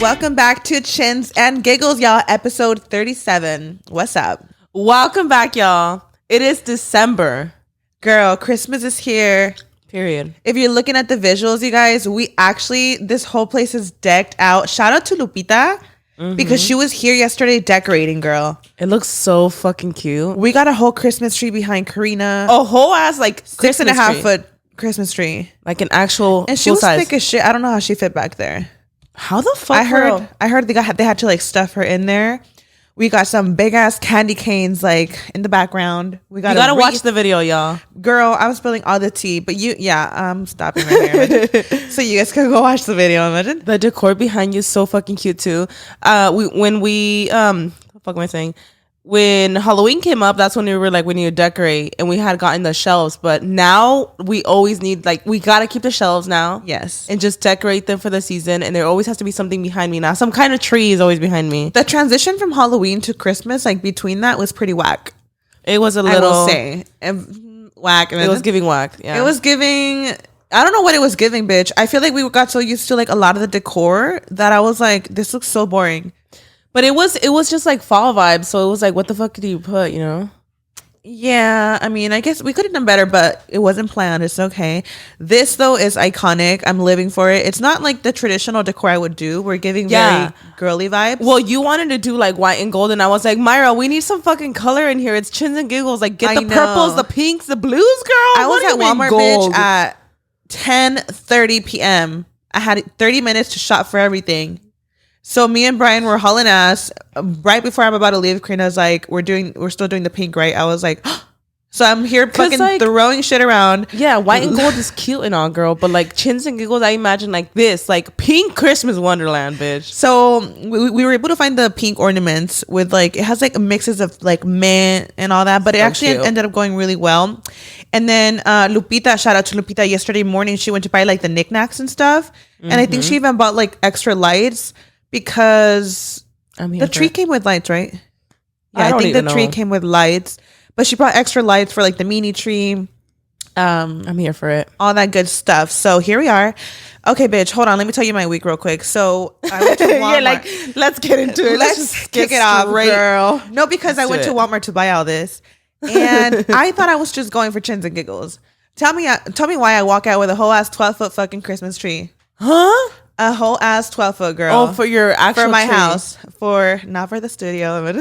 Welcome back to Chins and Giggles, y'all. Episode 37. What's up? Welcome back, y'all. It is December. Girl, Christmas is here. Period. If you're looking at the visuals, you guys, this whole place is decked out. Shout out to Lupita because she was here yesterday decorating, girl. It looks so fucking cute. We got a whole Christmas tree behind Karina. A whole ass, like, 6.5 foot Christmas tree. Like an actual And she was size. thick as shit. I don't know how she fit back there. How the fuck? I heard they had to like stuff her in there. We got some big ass candy canes like in the background. You gotta watch the video, y'all. Girl, I'm spilling all the tea, but I'm stopping right here. So you guys can go watch the video. Imagine the decor behind you is so fucking cute too. What the fuck am I saying? When Halloween came up, that's when we were like, we need to decorate, and we had gotten the shelves. But now we always need, like, we gotta keep the shelves now. Yes, and just decorate them for the season. And there always has to be something behind me now. Some kind of tree is always behind me. The transition from Halloween to Christmas, like between that, was pretty whack. It was a little, I will say, whack. It was giving whack. Yeah, it was giving. I don't know what it was giving, bitch. I feel like we got so used to like a lot of the decor that I was like, this looks so boring. But it was just like fall vibes. So it was like, what the fuck do you put, you know? Yeah, I mean, I guess we could have done better, but it wasn't planned. It's okay. This, though, is iconic. I'm living for it. It's not like the traditional decor I would do. We're giving very girly vibes. Well, you wanted to do like white and gold, and I was like, Mayra, we need some fucking color in here. It's Chins and Giggles. Like, get the purples, the pinks, the blues, girl. I was at Walmart, bitch, at 10:30 p.m. I had 30 minutes to shop for everything. So me and Brian were hauling ass. Right before I'm about to leave, Karina's like, we're still doing the pink, right? I was like, so I'm here fucking like, throwing shit around. Yeah, white and gold is cute and all, girl. But like Chins and Giggles, I imagine like this, like pink Christmas Wonderland, bitch. So we were able to find the pink ornaments with like, it has like mixes of like mint and all that, but it actually ended up going really well. And then Lupita, shout out to Lupita, yesterday morning, she went to buy like the knickknacks and stuff. And I think she even bought like extra lights. Because the tree came with lights, right? Yeah, I think the tree came with lights. But she brought extra lights for like the mini tree. I'm here for it. All that good stuff. So here we are. Okay, bitch, hold on. Let me tell you my week real quick. So I went to Walmart. Yeah, like, let's get into it. Let's just kick it off, girl. No, because I went to Walmart to buy all this. And I thought I was just going for Chins and Giggles. Tell me why I walk out with a whole ass 12-foot fucking Christmas tree. Huh? A whole ass 12-foot, girl. Oh, for your actual for my tree. House. Not for the studio.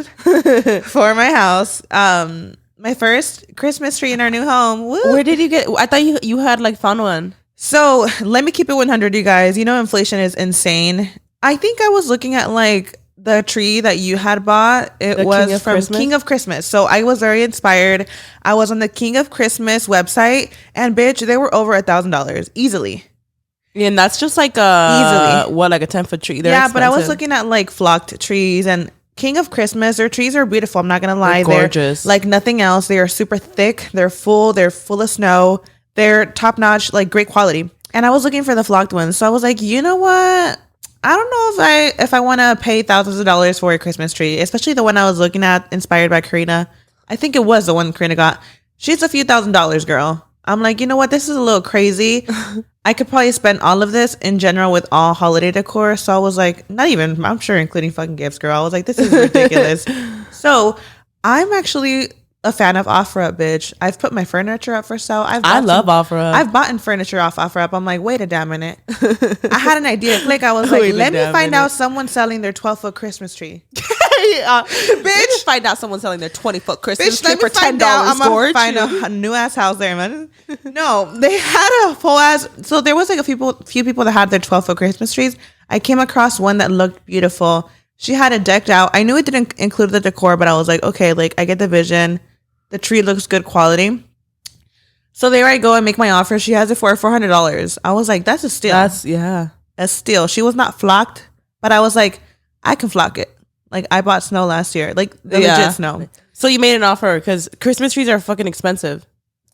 For my house. My first Christmas tree in our new home. Woo. Where did you get? I thought you had like found one. So let me keep it 100, you guys. You know, inflation is insane. I think I was looking at like the tree that you had bought. It was from King of Christmas. So I was very inspired. I was on the King of Christmas website, and bitch, they were over $1,000 easily. Yeah, and that's just like easily like a 10-foot tree. They're expensive. But I was looking at like flocked trees, and King of Christmas, their trees are beautiful. I'm not gonna lie, they're gorgeous. They're like nothing else. They are super thick. They're full of snow. They're top notch, like great quality. And I was looking for the flocked ones, so I was like, you know what? I don't know if I want to pay thousands of dollars for a Christmas tree, especially the one I was looking at, inspired by Karina. I think it was the one Karina got. She's a few $1,000s, girl. I'm like, you know what? This is a little crazy. I could probably spend all of this in general with all holiday decor. So I was like, not even, I'm sure including fucking gifts, girl. I was like, this is ridiculous. So I'm actually a fan of OfferUp, bitch. I've put my furniture up for sale. I love OfferUp. I've bought furniture off OfferUp. I'm like, wait a damn minute. I had an idea. Click. I was like, let me find out someone selling their 12-foot Christmas tree. Bitch, find out someone selling their 20-foot Christmas tree for $10. I'm gonna find a new ass house there, man. No, they had a full ass. So there was like a few people that had their 12-foot Christmas trees. I came across one that looked beautiful. She had it decked out. I knew it didn't include the decor, but I was like, okay, like I get the vision. The tree looks good quality. So there I go and make my offer. She has it for $400. I was like, that's a steal. That's a steal. She was not flocked, but I was like, I can flock it. Like I bought snow last year, like the legit snow. So you made an offer because Christmas trees are fucking expensive.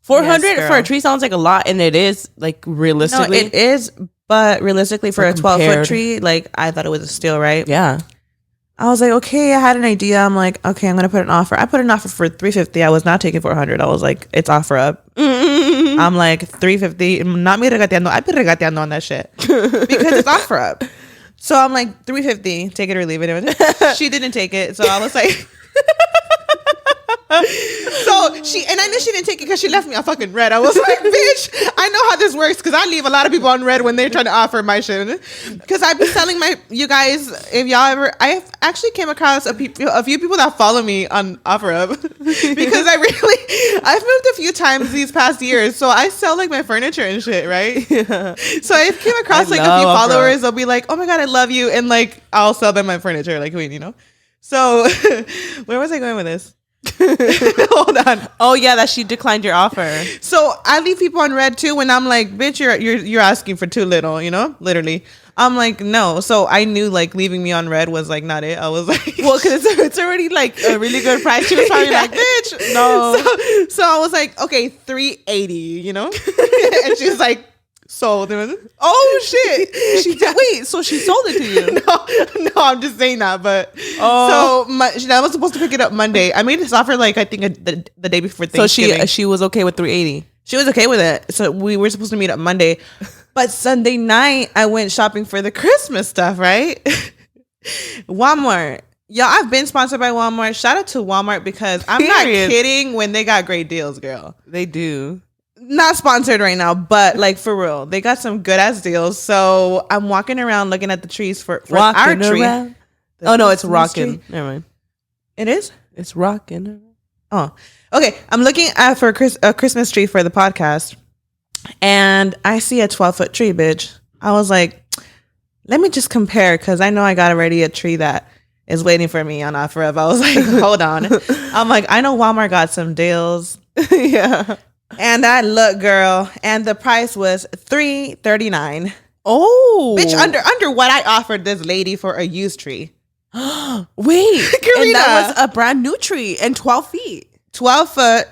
$400 for a tree sounds like a lot, and it is like realistically. No, it is, but realistically for a 12-foot tree, like I thought it was a steal, right? Yeah. I was like, okay, I had an idea. I'm like, okay, I'm gonna put an offer. I put an offer for $350. I was not taking $400. I was like, it's OfferUp. I'm like $350. Not me regateando. I've been regateando on that shit because it's OfferUp. So I'm like, $350, take it or leave it. She didn't take it. So I was like, and I knew she didn't take it because she left me on fucking red. I was like, bitch, I know how this works because I leave a lot of people on red when they're trying to offer my shit. Because I've been telling you guys, if y'all ever, I actually came across a few people that follow me on OfferUp because I've moved a few times these past years. So I sell like my furniture and shit, right? Yeah. So I came across like a few followers. They'll be like, oh my God, I love you. And like, I'll sell them my furniture like queen, you know? So where was I going with this? Hold on. Oh yeah, that she declined your offer. So I leave people on red too when I'm like, bitch, you're asking for too little, you know, literally. I'm like, no. So I knew like leaving me on red was like not it. I was like, well, because it's already like a really good price. She was probably like, bitch, no. So I was like, okay, $380, you know, and she's like, sold. Oh shit! She did. Wait, so she sold it to you? No, I'm just saying that. But so I was supposed to pick it up Monday. I made this offer like I think the day before Thanksgiving. So she was okay with $380. She was okay with it. So we were supposed to meet up Monday, but Sunday night I went shopping for the Christmas stuff. Right, Walmart. Y'all, I've been sponsored by Walmart. Shout out to Walmart because I'm not kidding when they got great deals, girl. They do. Not sponsored right now, but like for real, they got some good ass deals. So I'm walking around looking at the trees for our tree. Oh no, it's rocking. Never mind. It is. It's rocking. Oh, okay. I'm looking at for a Christmas tree for the podcast, and I see a 12-foot tree, bitch. I was like, let me just compare because I know I got already a tree that is waiting for me on OfferUp. I was like, hold on. I'm like, I know Walmart got some deals. Yeah. And I look, girl, and the price was $339. Oh, bitch, under what I offered this lady for a used tree. Wait, Karina, and that was a brand new tree and 12 feet. 12 foot.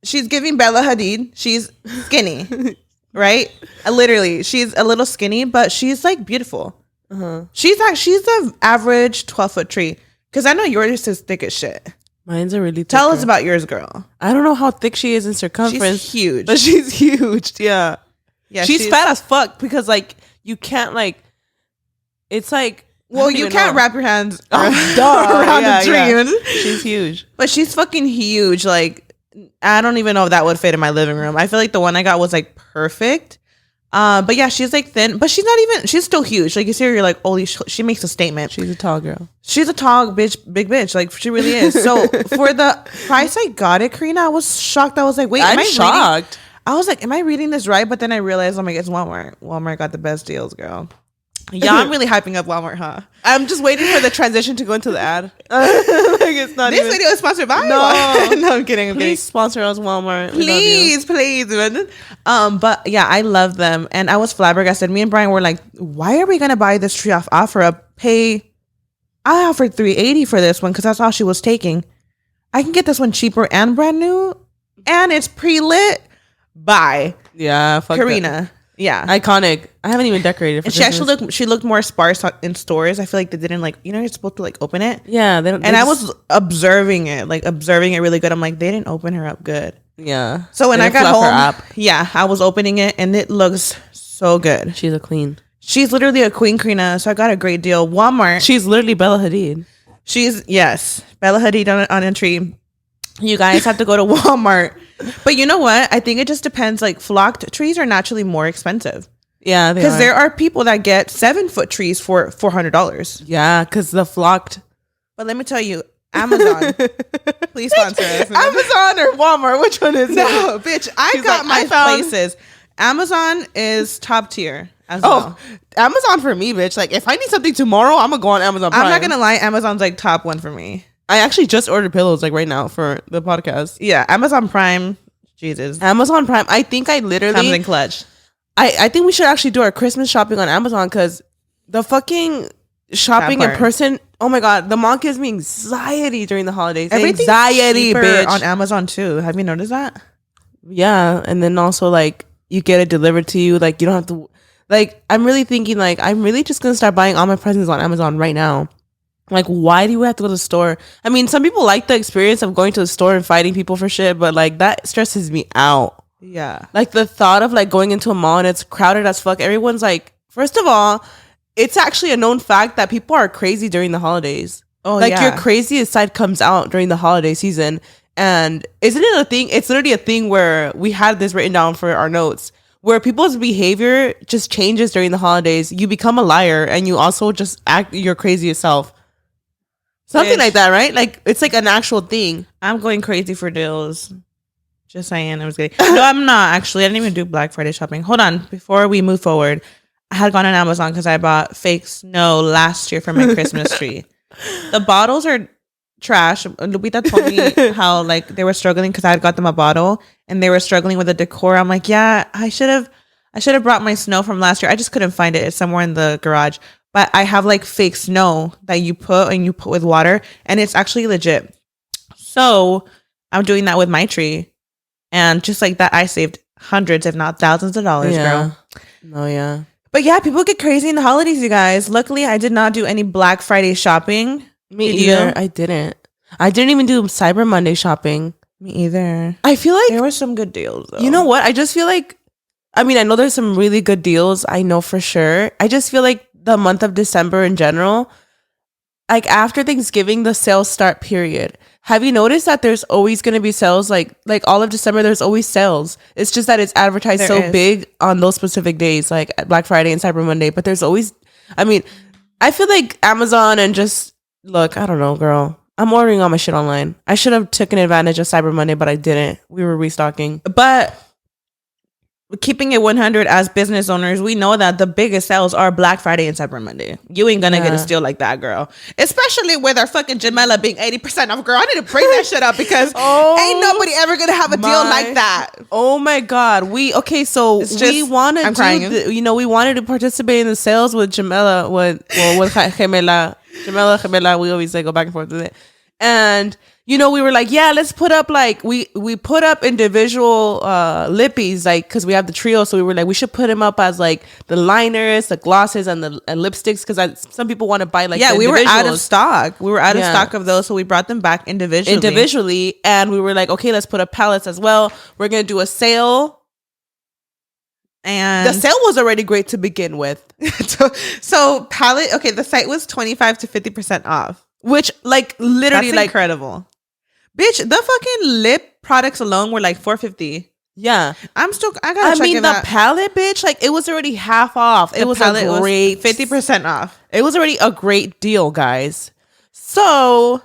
She's giving Bella Hadid. She's skinny, right? Literally, she's a little skinny, but she's like beautiful. Uh-huh. She's the average 12-foot tree. Because I know yours is thick as shit. Mine's a really thick. Tell us about yours, girl. I don't know how thick she is in circumference. She's huge. But she's huge. Yeah. Yeah. She's fat as fuck because like you can't like it's like well, you can't wrap your hands around the tree. Yeah. She's huge. But she's fucking huge. Like I don't even know if that would fit in my living room. I feel like the one I got was like perfect. But yeah, she's like thin, but she's still huge. Like you see her, you're like, holy she makes a statement. She's a tall girl. She's a tall bitch, big bitch. Like she really is. So for the price I got it, Karina, I was shocked. I was like, wait, I'm shocked. I was like, am I reading this right? But then I realized, I'm like, it's Walmart. Walmart got the best deals, girl. Yeah, I'm really hyping up Walmart, huh? I'm just waiting for the transition to go into the ad. Like it's not. This video is sponsored by. No, no, I'm kidding. Please sponsor us, Walmart. Please. But yeah, I love them, and I was flabbergasted. Me and Brian were like, "Why are we gonna buy this tree off OfferUp? I offered $380 for this one because that's all she was taking. I can get this one cheaper and brand new, and it's pre-lit. Bye, yeah, fuck Karina." That. Yeah, iconic. I haven't even decorated for Christmas. She looked more sparse in stores. I feel like they didn't like, you're supposed to like open it. Yeah, they don't. And I was observing it really good. I'm like, they didn't open her up good. Yeah. So when I got home, yeah, I was opening it and it looks so good. She's a queen. She's literally a queen, Karina. So I got a great deal. Walmart. She's literally Bella Hadid. Yes, Bella Hadid on a tree. You guys have to go to Walmart. But you know what? I think it just depends. Like flocked trees are naturally more expensive. Yeah, because there are people that get 7-foot trees for $400. Yeah, because the flocked. But let me tell you, Amazon, please sponsor us. Amazon or Walmart? Which one is it? No, bitch. I got my places. Amazon is top tier. Well. Amazon for me, bitch. Like if I need something tomorrow, I'm gonna go on Amazon Prime. I'm not gonna lie, Amazon's like top one for me. I actually just ordered pillows like right now for the podcast. Yeah, Amazon Prime. Jesus. Amazon Prime. I think I literally comes in clutch. I think we should actually do our Christmas shopping on Amazon because the fucking shopping in person. Oh my god, the mom gives me anxiety during the holidays. Anxiety, bitch. On Amazon too. Have you noticed that? Yeah, and then also like you get it delivered to you. Like you don't have to. Like I'm really thinking like I'm really just gonna start buying all my presents on Amazon right now. Like, why do we have to go to the store? I mean, some people like the experience of going to the store and fighting people for shit, but like that stresses me out. Yeah. Like the thought of like going into a mall and it's crowded as fuck. Everyone's like, first of all, it's actually a known fact that people are crazy during the holidays. Oh, like yeah. your craziest side comes out during the holiday season. And isn't it a thing? It's literally a thing where we had this written down for our notes, where people's behavior just changes during the holidays. You become a liar and you also just act your craziest self. Something like that, right? Like it's like an actual thing. I'm going crazy for deals. Just saying. I was kidding. No, I'm not actually. I didn't even do Black Friday shopping. Hold on. Before we move forward, I had gone on Amazon because I bought fake snow last year for my Christmas tree. The bottles are trash. Lupita told me how like they were struggling because I had got them a bottle and they were struggling with the decor. I'm like, yeah, I should have brought my snow from last year. I just couldn't find it. It's somewhere in the garage. But I have like fake snow that you put with water, and it's actually legit. So I'm doing that with my tree, and just like that, I saved hundreds, if not thousands of dollars, girl. Oh yeah. But yeah, people get crazy in the holidays, you guys. Luckily, I did not do any Black Friday shopping. Me either. I didn't even do Cyber Monday shopping. Me either. I feel like there were some good deals, though. You know what? I just feel like, I mean, I know there's some really good deals. I know for sure. I just feel like the month of December in general, like after Thanksgiving, the sales start, period. Have you noticed that there's always going to be sales? Like all of December, there's always sales. It's just that it's advertised big on those specific days, like Black Friday and Cyber Monday. But there's always, I mean, I feel like Amazon and just, look, I don't know, girl. I'm ordering all my shit online. I should have taken advantage of Cyber Monday, but I didn't. We were restocking. But keeping it 100 as business owners, we know that the biggest sales are Black Friday and Cyber Monday. You ain't gonna get a steal like that, girl. Especially with our fucking Jamela being 80% off, girl. I need to bring that shit up because ain't nobody ever gonna have a deal like that. Oh my God. We wanted we wanted to participate in the sales with Jamela, with Gemela. Gemela, we always say go back and forth with it. And we were like, yeah, let's put up like we put up individual lippies, like because we have the trio, so we were like we should put them up as like the liners, the glosses, and the lipsticks because some people want to buy like we were out of stock. We were out of stock of those, so we brought them back individually, and we were like, okay, let's put up palettes as well. We're gonna do a sale. And the sale was already great to begin with. so palette, okay, the site was 25 to 50% off. Which like literally that's incredible. Bitch, the fucking lip products alone were like $4.50. Yeah. I gotta check the palette, bitch, like it was already half off. It was a great 50% off. It was already a great deal, guys. So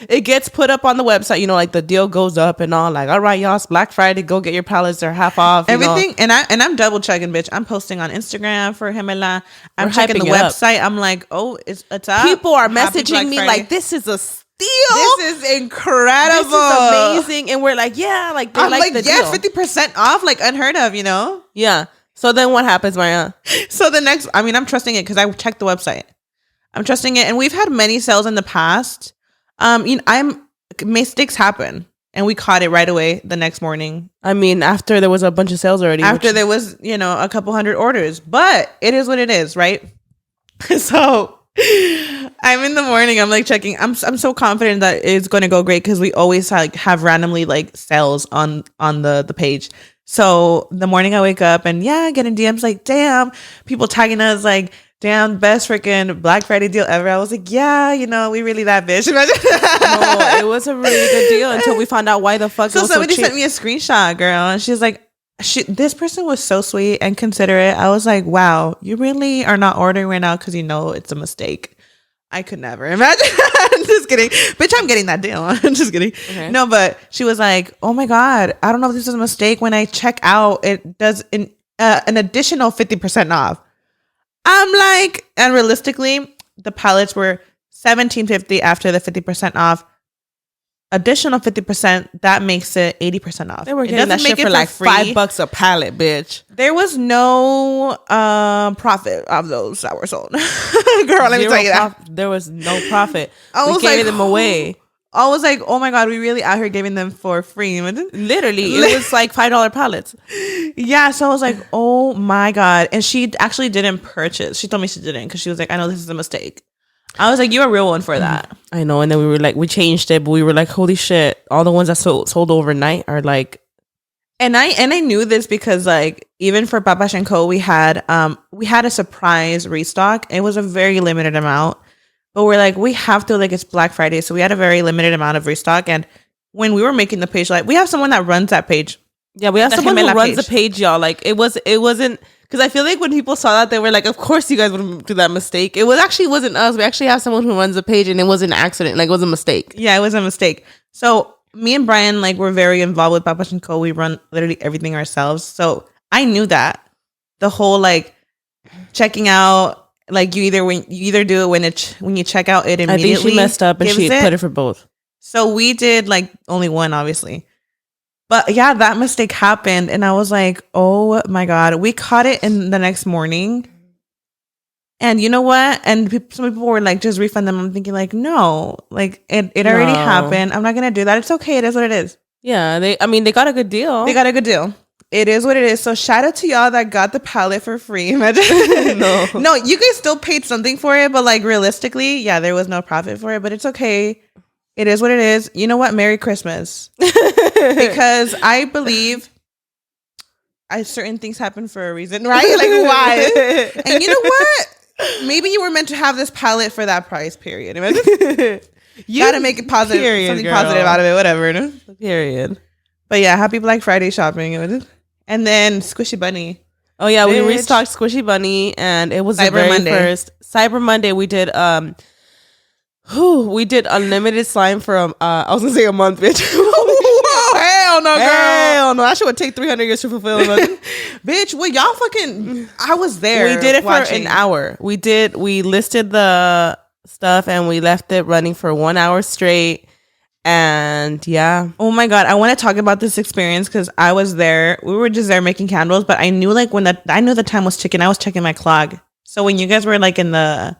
it gets put up on the website, like the deal goes up and all, like, all right, y'all, it's Black Friday, go get your palettes, they're half off. Everything, and I'm double checking, bitch. I'm posting on Instagram for Gemela. I'm checking the website. I'm like, oh, it's up. People are messaging me like, this is a steal. This is incredible. This is amazing. And we're like, yeah, like they like the deal. 50% off, like unheard of, Yeah. So then what happens, Mayra? So the next, I'm trusting it because I checked the website. I'm trusting it, and we've had many sales in the past. Mistakes happen, and we caught it right away the next morning. I mean, after there was a bunch of sales already. After there was, a couple hundred orders, but it is what it is, right? So I'm in the morning. I'm like checking. I'm so confident that it's going to go great because we always like have randomly like sales on the page. So the morning I wake up and getting DMs like, damn, people tagging us like, damn, best freaking Black Friday deal ever. I was like, we really that bitch. No, it was a really good deal until we found out why the fuck it was somebody so cheap. Sent me a screenshot, girl, and she's like, this person was so sweet and considerate. I was like, wow, you really are not ordering right now because it's a mistake. I could never imagine. I'm just kidding. Bitch, I'm getting that deal. I'm just kidding. Okay. No, but she was like, oh my God, I don't know if this is a mistake. When I check out, it does an additional 50% off. I'm like, and realistically, the palettes were $17.50 after the 50% off. Additional 50%, that makes it 80% off. They were getting that shit for like $5 a palette, bitch. There was no profit of those that were sold. Girl, let me tell you that. There was no profit. We gave them away. I was like, oh my God, we really out here giving them for free. Literally, it was like $5 palettes. Yeah, so I was like, oh my God. And she actually didn't purchase. She told me she didn't because she was like, I know this is a mistake. I was like, you're a real one for that. I know. And then we were like, we changed it, but we were like, holy shit. All the ones that sold overnight are like And I knew this because like even for Papash and Co we had a surprise restock. It was a very limited amount. But we're like, we have to, like, it's Black Friday, so we had a very limited amount of restock. And when we were making the page, like, we have someone that runs that page. Yeah, we have someone who runs the page, y'all. Like, it wasn't, because I feel like when people saw that, they were like, of course you guys wouldn't do that mistake. It wasn't us. We actually have someone who runs the page, and it was an accident. Like, it was a mistake. Yeah, it was a mistake. So me and Brian, like, we're very involved with Papash and Co. We run literally everything ourselves. So I knew that. The whole, like, checking out, like you either do it when you check out it immediately. I think she messed up and she put it for both. So we did like only one, obviously. But yeah, that mistake happened, and I was like, oh my god. We caught it in the next morning, and you know what? And some people were like, just refund them. I'm thinking like, no, like it already happened. I'm not gonna do that. It's okay. It is what it is. Yeah, they got a good deal. They got a good deal. It is what it is. So shout out to y'all that got the palette for free. Imagine. No, you guys still paid something for it, but like realistically, yeah, there was no profit for it, but it's okay. It is what it is. You know what? Merry Christmas. Because I believe certain things happen for a reason, right? Like why? And you know what? Maybe you were meant to have this palette for that price, period. Imagine. You gotta make it positive, period, something girl. Positive out of it, whatever. No? Period. But yeah, happy Black Friday shopping. And then Squishy Bunny. Oh yeah, we restocked Squishy Bunny, and it was Cyber the very Monday. First Cyber Monday. We did we did unlimited slime for I was gonna say a month, bitch. Whoa, hell no, girl. Hell no, that shit would take 300 years to fulfill. Bitch, well y'all fucking. I was there. We did it watching. For an hour. We listed the stuff and we left it running for 1 hour straight. And yeah, oh my god, I want to talk about this experience because I was there. We were just there making candles, but I knew like I knew the time was ticking. I was checking my clock. So when you guys were like in the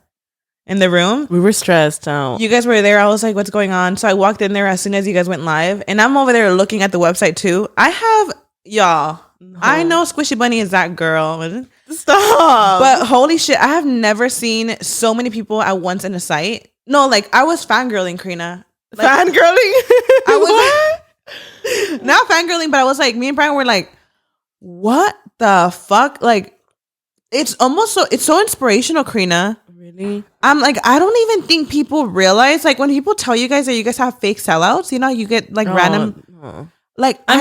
room, we were stressed out. You guys were there. I was like, what's going on? So I walked in there as soon as you guys went live, and I'm over there looking at the website too. I have y'all. No. I know Squishy Bunny is that girl. Stop. But holy shit, I have never seen so many people at once in a site. No, like I was fangirling, Karina. Like, fangirling? I was not fangirling, but I was like, me and Brian were like, what the fuck? Like, it's so inspirational, Karina. Really? I'm like, I don't even think people realize, like, when people tell you guys that you guys have fake sellouts, you know, you get like random. Like, I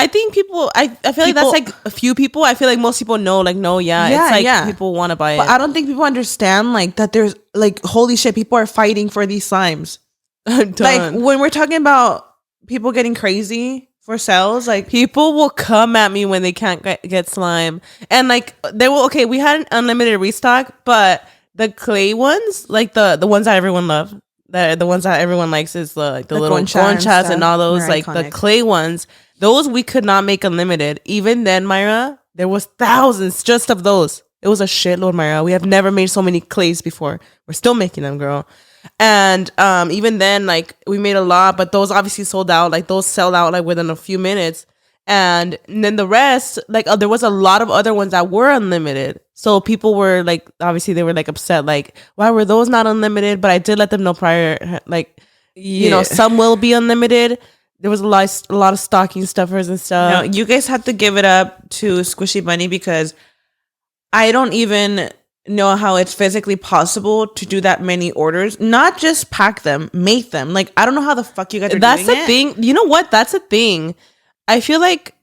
think people, I feel like that's like a few people. I feel like most people know, like, no, it's like people want to buy it. But I don't think people understand, like, that there's, like, holy shit, people are fighting for these slimes. Like, when we're talking about people getting crazy for sales, like, people will come at me when they can't get slime. And, like, we had an unlimited restock, but the clay ones, like, the ones that everyone loves, the ones that everyone likes is the little conchas and all those, like, iconic. The clay ones. Those we could not make unlimited. Even then, Mayra, there was thousands just of those. It was a shitload, Mayra. We have never made so many clays before. We're still making them, girl. And even then, like, we made a lot, but those obviously sold out. Like, those sell out like within a few minutes. And then the rest, like, there was a lot of other ones that were unlimited. So people were like, obviously they were like upset, like, why were those not unlimited? But I did let them know prior, like, you know, some will be unlimited. There was a lot of stocking stuffers and stuff. No, you guys have to give it up to Squishy Bunny because I don't even know how it's physically possible to do that many orders. Not just pack them, make them. Like, I don't know how the fuck you guys are doing it. That's the thing. You know what? That's the thing. I feel like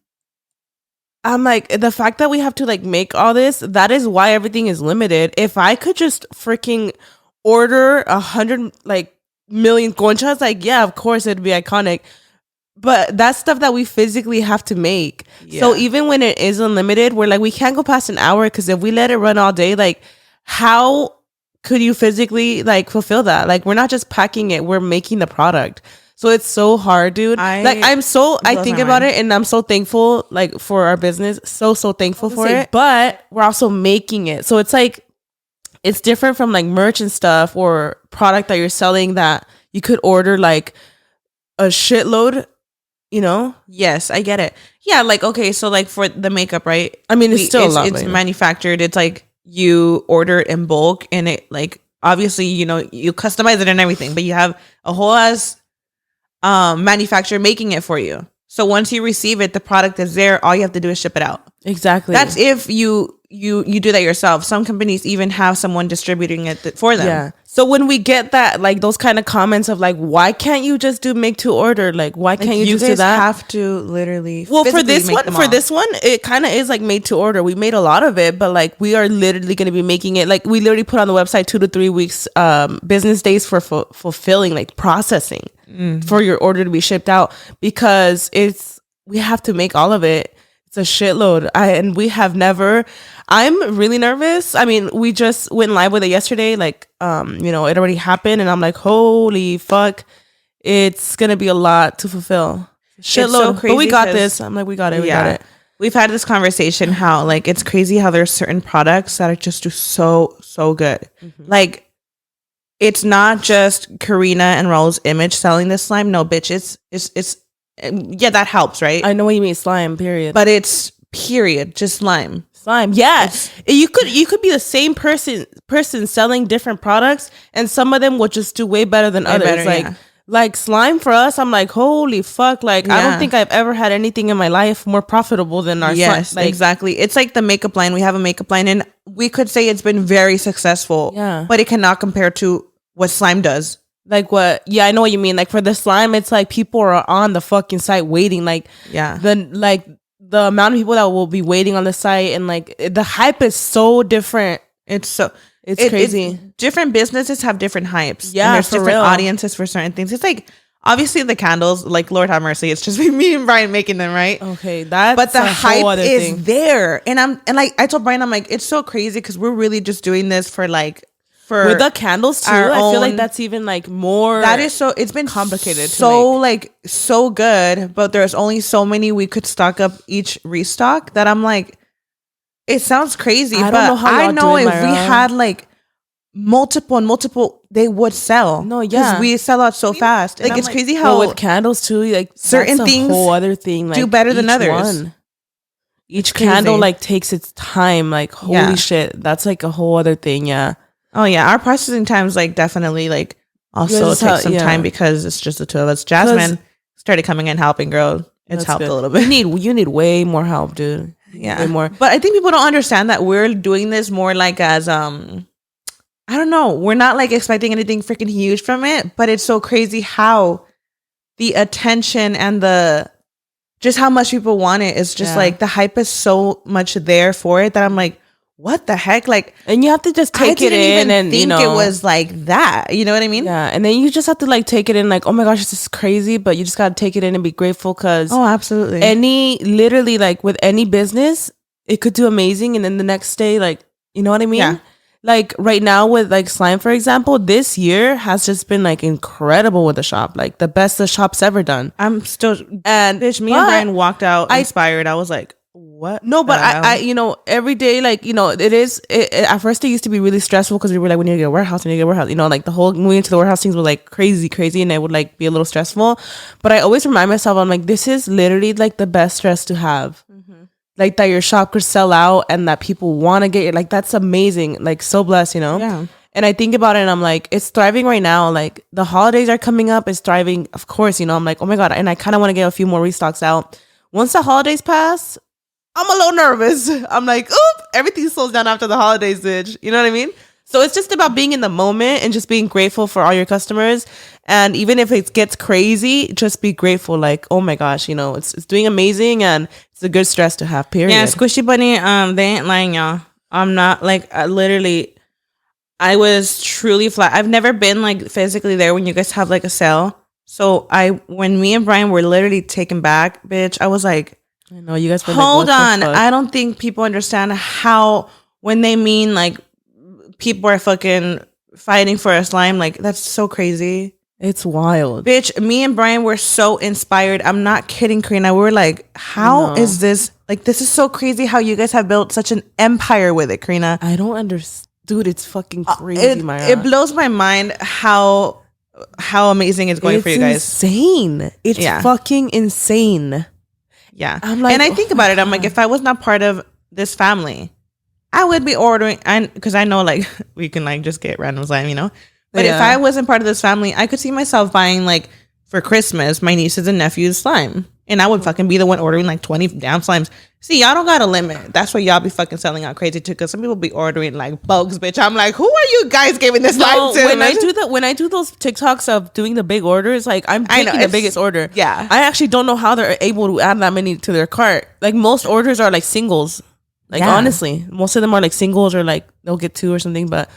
I'm like, the fact that we have to like make all this, that is why everything is limited. If I could just freaking order 100 like million conchas, like, yeah, of course it'd be iconic. But that's stuff that we physically have to make. Yeah. So even when it is unlimited, we're like, we can't go past an hour because if we let it run all day, like, how could you physically like fulfill that? Like, we're not just packing it, we're making the product. So it's so hard, dude. I think about it and I'm so thankful like for our business. So thankful for it. But we're also making it. So it's like, it's different from like merch and stuff or product that you're selling that you could order like a shitload. You know? Yes, I get it. Yeah, like, okay, so like for the makeup, right? I mean, it's still a lot. It's manufactured. It's like you order it in bulk and it like, obviously, you know, you customize it and everything, but you have a whole ass manufacturer making it for you. So once you receive it, the product is there. All you have to do is ship it out. Exactly. That's if you do that yourself. Some companies even have someone distributing it for them. Yeah. So when we get that, like those kind of comments of like, why can't you just do make to order? Like, why can't you just do that? You have to literally. Well, for this one, it kind of is like made to order. We made a lot of it, but like we are literally going to be making it. Like we literally put on the website 2 to 3 weeks, business days for fulfilling, like processing for your order to be shipped out, because we have to make all of it. It's a shitload. And we have never. I'm really nervous. I mean, we just went live with it yesterday. Like, it already happened, and I'm like, holy fuck, it's gonna be a lot to fulfill. Shitload. So crazy, but we got this. I'm like, we got it. We got it. We've had this conversation how like it's crazy how there's certain products that are just do so good. Mm-hmm. Like, it's not just Karina and Raul's image selling this slime. No, bitch, it's yeah, that helps, right? I know what you mean, slime. Period. But it's period, just slime. Slime. Yes. You could be the same person selling different products, and some of them will just do way better than others. Like slime for us, I'm like, holy fuck. Like, I don't think I've ever had anything in my life more profitable than our slime. Like, exactly. It's like the makeup line. We have a makeup line, and we could say it's been very successful. Yeah. But it cannot compare to what slime does. Like what? Yeah, I know what you mean. Like for the slime, it's like people are on the fucking site waiting. Like, the amount of people that will be waiting on the site, and like the hype is so different. It's crazy. Different businesses have different hypes. Yeah, and there's different audiences for certain things. It's like obviously the candles, like Lord have mercy, it's just me and Brian making them, right? Okay, but the hype is there, and like I told Brian, I'm like, it's so crazy because we're really just doing this for like. With the candles too, I feel like that's even like more. That is so. It's been complicated. So good, but there's only so many we could stock up each restock. That I'm like, it sounds crazy, but I know if we had like multiple, they would sell. No, yeah, we sell out so fast. Like it's crazy how with candles too, like certain things, a whole other thing, like do better than others. Each candle like takes its time. Like holy shit, that's like a whole other thing. Yeah. Oh yeah, our processing times like definitely like also take some time because it's just the two of us. Jasmine started coming in helping, girl. It's helped a little bit. You need way more help, dude. Yeah, way more. But I think people don't understand that we're doing this more like as I don't know. We're not like expecting anything freaking huge from it, but it's so crazy how the attention and just how much people want it is just like the hype is so much there for it that I'm like, what the heck? Like, and you have to just take it in and think it was like that. You know what I mean? Yeah. And then you just have to like take it in like, oh my gosh, this is crazy. But you just got to take it in and be grateful because absolutely. Literally like with any business, it could do amazing. And then the next day, like, you know what I mean? Yeah. Like right now with like slime, for example, this year has just been like incredible with the shop. Like the best the shop's ever done. I'm still, and bitch, me and Brian walked out inspired. I was like, what? No, but I every day, like, at first it used to be really stressful because we were like, we need to get a warehouse, like the whole moving to the warehouse things were like crazy, and it would like be a little stressful. But I always remind myself, I'm like, this is literally like the best stress to have. Mm-hmm. Like that your shop could sell out and that people want to get it. Like that's amazing. Like so blessed, Yeah. And I think about it and I'm like, it's thriving right now. Like the holidays are coming up. It's thriving. Of course, I'm like, oh my God. And I kind of want to get a few more restocks out. Once the holidays pass, I'm a little nervous. I'm like, oop, everything slows down after the holidays, bitch. You know what I mean? So it's just about being in the moment and just being grateful for all your customers. And even if it gets crazy, just be grateful. Like, oh my gosh, it's doing amazing and it's a good stress to have, period. Yeah, Squishy Bunny, they ain't lying, y'all. I'm not like, literally, I was truly flat. I've never been like physically there when you guys have like a sale. So when me and Brian were literally taken back, bitch, I was like, I know you guys. Hold on, I don't think people understand how when they mean like people are fucking fighting for a slime. Like that's so crazy. It's wild, bitch. Me and Brian were so inspired. I'm not kidding, Karina. We were like, how is this? Like this is so crazy how you guys have built such an empire with it, Karina. I don't understand, dude. It's fucking crazy, Mayra. It blows my mind how amazing it's going for you guys. Insane. It's fucking insane. Yeah. I'm like, and I think about it. I'm like, if I was not part of this family, I would be ordering, and because I know like we can like just get random slime, But if I wasn't part of this family, I could see myself buying like for Christmas my nieces and nephews slime. And I would fucking be the one ordering like 20 damn slimes. See, y'all don't got a limit. That's where y'all be fucking selling out crazy too. Because some people be ordering like bugs, bitch. I'm like, who are you guys giving this slime to? When I do those TikToks of doing the big orders, like I'm taking the biggest order. Yeah. I actually don't know how they're able to add that many to their cart. Like most orders are like singles. Like honestly, most of them are like singles or like they'll get 2 or something. But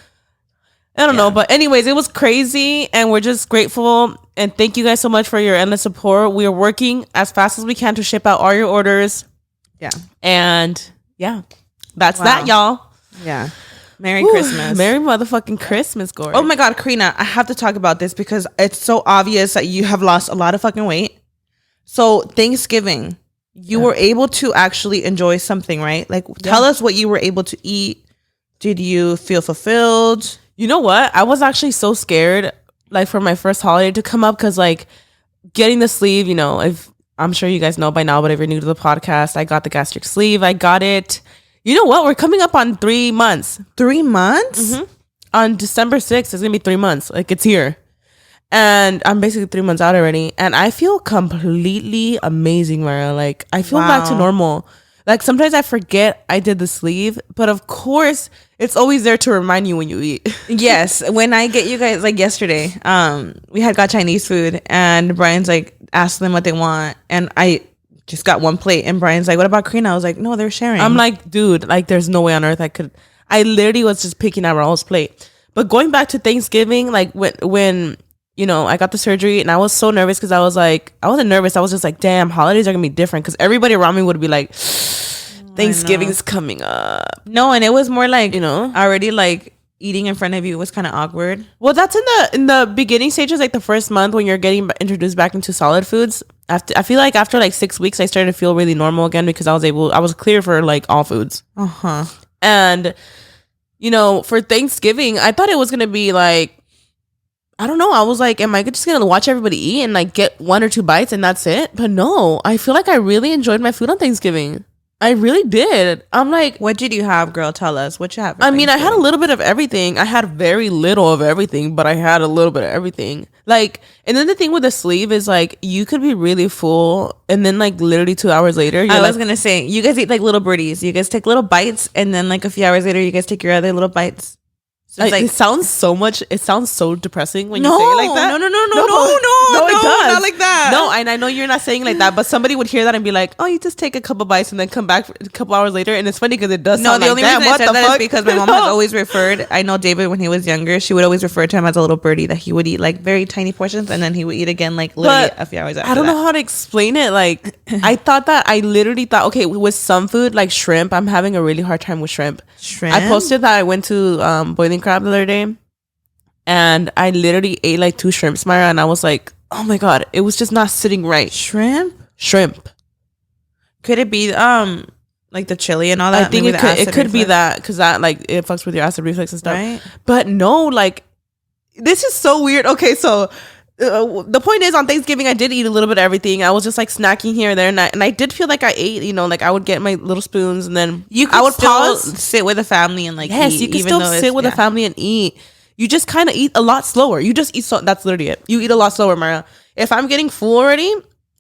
I don't know. But anyways, it was crazy and we're just grateful. And thank you guys so much for your endless support. We are working as fast as we can to ship out all your orders. Yeah. And that's that, y'all. Yeah. Merry Christmas. Merry motherfucking Christmas, Gory. Oh my God, Karina, I have to talk about this because it's so obvious that you have lost a lot of fucking weight. So Thanksgiving, you were able to actually enjoy something, right? Like tell us what you were able to eat. Did you feel fulfilled? You know what? I was actually so scared like for my first holiday to come up because like getting the sleeve, you know, if I'm sure you guys know by now, but if you're new to the podcast, I got the gastric sleeve. I got it. You know what? We're coming up on 3 months. 3 months? Mm-hmm. On December 6th, it's going to be 3 months. Like it's here. And I'm basically 3 months out already. And I feel completely amazing, Mayra. Like I feel back to normal. Like sometimes I forget I did the sleeve, but of course it's always there to remind you when you eat. Yes. When I get you guys, like yesterday, we had got Chinese food and Brian's like asked them what they want. And I just got 1 plate and Brian's like, what about Karina? I was like, no, they're sharing. I'm like, dude, like there's no way on earth I literally was just picking at Raul's plate. But going back to Thanksgiving, like when you know, I got the surgery and I was so nervous because I wasn't nervous. I was just like, damn, holidays are going to be different because everybody around me would be like, Thanksgiving's coming up. No, and it was more like, you know, already like eating in front of you was kind of awkward. Well, that's in the beginning stages, like the first month when you're getting introduced back into solid foods. I feel like after like 6 weeks, I started to feel really normal again because I was clear for like all foods. And, you know, for Thanksgiving, I thought it was going to be like, I don't know. I was like, am I just going to watch everybody eat and like get 1 or 2 bites and that's it? But no, I feel like I really enjoyed my food on Thanksgiving. I really did. I'm like, what did you have, girl? Tell us what you have. I mean, I had a little bit of everything. I had very little of everything, but I had a little bit of everything. Like, and then the thing with the sleeve is like, you could be really full and then like literally 2 hours later, I was going to say, you guys eat like little birdies. You guys take little bites and then like a few hours later, you guys take your other little bites. So like, it sounds so depressing when you say it like that. No, it does. Not like that. No, and I know you're not saying like that, but somebody would hear that and be like, oh, you just take a couple bites and then come back a couple hours later. And it's funny because it does sound like that. No, the only reason I said that is because my mom has always referred, I know David when he was younger, she would always refer to him as a little birdie, that he would eat like very tiny portions and then he would eat again like literally a few hours after I don't know how to explain it. Like, I literally thought, okay, with some food like shrimp, I'm having a really hard time with shrimp. I posted that I went to Boiling Crab the other day. And I literally ate like 2 shrimps, Mayra, and I was like, oh my God, it was just not sitting right. Shrimp. Could it be like the chili and all that? I think it could be that because that like it fucks with your acid reflux and stuff. Right. But no, like this is so weird. Okay, so the point is on Thanksgiving I did eat a little bit of everything. I was just like snacking here and there, and I did feel like I ate. You know, like I would get my little spoons and then I would pause, sit with the family and like eat, you can still sit with the family and eat. You just kind of eat a lot slower. You just eat that's literally it. You eat a lot slower, Mayra. If I'm getting full already,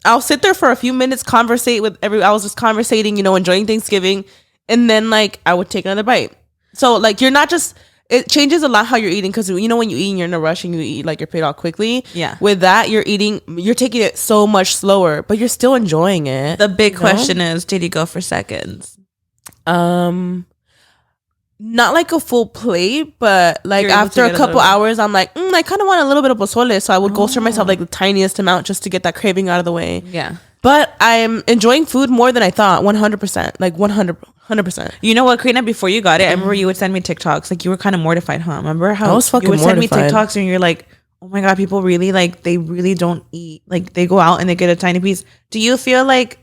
I'll sit there for a few minutes, conversate with I was just conversating, you know, enjoying Thanksgiving, and then like I would take another bite. So like you're not just. It changes a lot how you're eating because you know when you eat and you're in a rush and you eat like your plate all quickly. Yeah. With that, you're taking it so much slower, but you're still enjoying it. The big question is, did you go for seconds? Not like a full plate, but like after a couple hours, I'm like, I kind of want a little bit of pozole, so I would go serve myself like the tiniest amount just to get that craving out of the way. Yeah. But I'm enjoying food more than I thought, 100%, like 100%. You know what, Karina? Before you got it, I remember you would send me TikToks. Like you were kind of mortified, huh? Remember how I was fucking you would mortified. send me TikToks and you're like, oh my God, people really like they really don't eat. Like they go out and they get a tiny piece. Do you feel like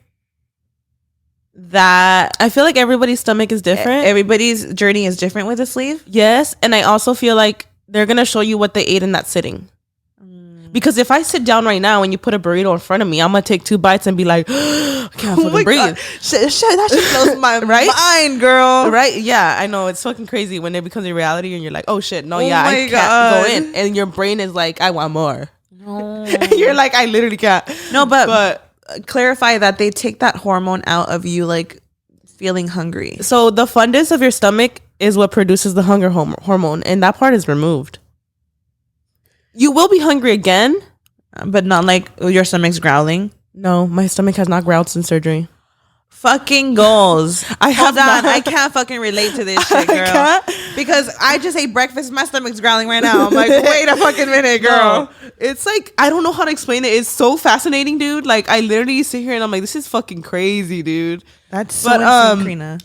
that? I feel like everybody's stomach is different. Everybody's journey is different with a sleeve. Yes, and I also feel like they're gonna show you what they ate in that sitting. Because if I sit down right now and you put a burrito in front of me, I'm gonna take 2 bites and be like, I can't fucking breathe. Shit, that shit blows my mind, girl. Right? Yeah, I know. It's fucking crazy when it becomes a reality and you're like, oh shit, no, I can't go in. And your brain is like, I want more. No. You're like, I literally can't. No, but clarify that they take that hormone out of you, like feeling hungry. So the fundus of your stomach is what produces the hunger hormone, and that part is removed. You will be hungry again, but not like your stomach's growling. No, my stomach has not growled since surgery. Fucking goals. Hold on. I can't fucking relate to this shit, girl. Because I just ate breakfast. My stomach's growling right now. I'm like, wait a fucking minute, girl. No, it's like, I don't know how to explain it. It's so fascinating, dude. Like, I literally sit here and I'm like, this is fucking crazy, dude. That's so insane, Karina.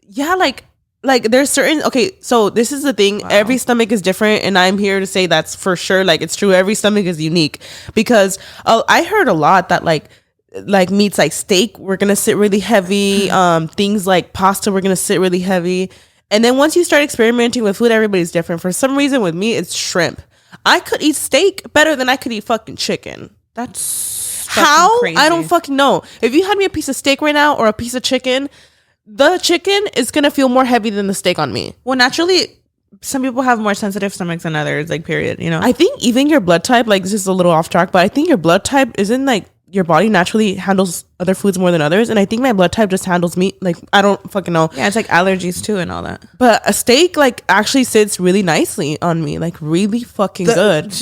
Yeah, like there's certain, okay, so this is the thing. Wow. Every stomach is different, and I'm here to say that's for sure. Like, it's true. Every stomach is unique, because I heard a lot that like meats like steak were gonna sit really heavy. Things like pasta were gonna sit really heavy. And then once you start experimenting with food, everybody's different. For some reason with me, it's shrimp. I could eat steak better than I could eat fucking chicken. That's how crazy. I don't fucking know. If you had me a piece of steak right now or a piece of chicken, the chicken is gonna feel more heavy than the steak on me. Well, naturally, some people have more sensitive stomachs than others, like, period, you know? I think even your blood type, like, this is a little off track, but I think your blood type isn't like, your body naturally handles other foods more than others, and I think my blood type just handles meat. Like, I don't fucking know. Yeah, it's like allergies too and all that. But a steak like actually sits really nicely on me, like really fucking good.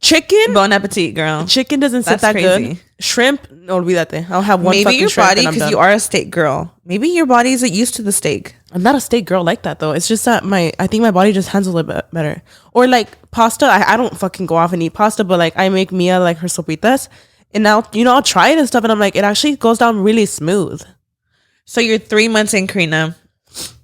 Chicken, bon appetit, girl. Chicken doesn't sit that crazy. Good. Shrimp, no, olvídate. I'll have one. Maybe fucking your shrimp body, because you are a steak girl. Maybe your body isn't used to the steak. I'm not a steak girl like that though. It's just that I think my body just handles it better. Or like pasta, I don't fucking go off and eat pasta, but like I make Mia like her sopitas. And now, you know, I'll try it and stuff, and I'm like, it actually goes down really smooth. So you're 3 months in, Karina.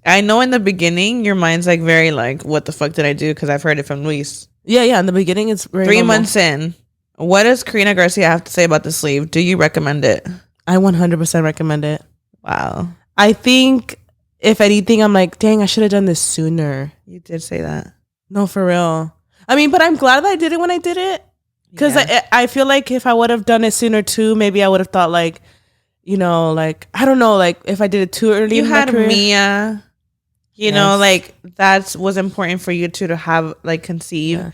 I know in the beginning, your mind's like very like, what the fuck did I do? Because I've heard it from Luis. Yeah. In the beginning, it's very 3 months in. What does Karina Garcia have to say about the sleeve? Do you recommend it? I 100% recommend it. Wow. I think, if anything, I'm like, dang, I should have done this sooner. You did say that. No, for real. I mean, but I'm glad that I did it when I did it. Because I feel like if I would have done it sooner too, maybe I would have thought like, you know, like, I don't know, like if I did it too early. You had Mia, you know, like that was important for you to have like conceive,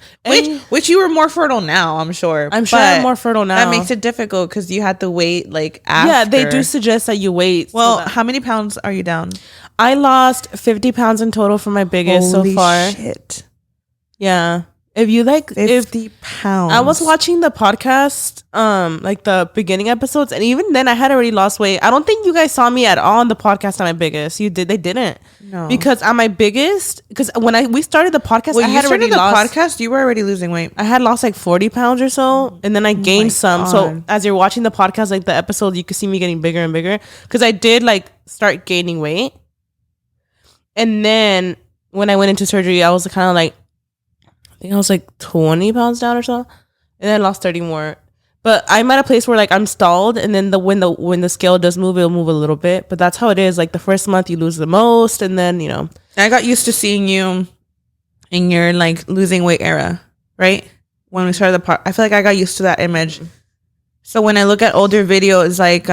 which you were more fertile now, I'm sure. I'm sure I'm more fertile now. That makes it difficult because you had to wait like after. Yeah, they do suggest that you wait. Well, how many pounds are you down? I lost 50 pounds in total for my biggest so far. Shit. Yeah. If you like 50 pounds. I was watching the podcast, like the beginning episodes, and even then I had already lost weight. I don't think you guys saw me at all on the podcast at my biggest. You did, they didn't. No. Because at my biggest, because when we started the podcast, I had already lost. Podcast, you were already losing weight. I had lost like 40 pounds or so, and then I gained some. God. So as you're watching the podcast, like the episode, you can see me getting bigger and bigger. Because I did like start gaining weight. And then when I went into surgery, I was kind of like, I think I was like 20 pounds down or so, and then I lost 30 more. But I'm at a place where like I'm stalled, and then when the scale does move, it'll move a little bit. But that's how it is. Like the first month you lose the most, and then, you know. I got used to seeing you in your like losing weight era, right? When we started the podcast, I feel like I got used to that image. So when I look at older videos, like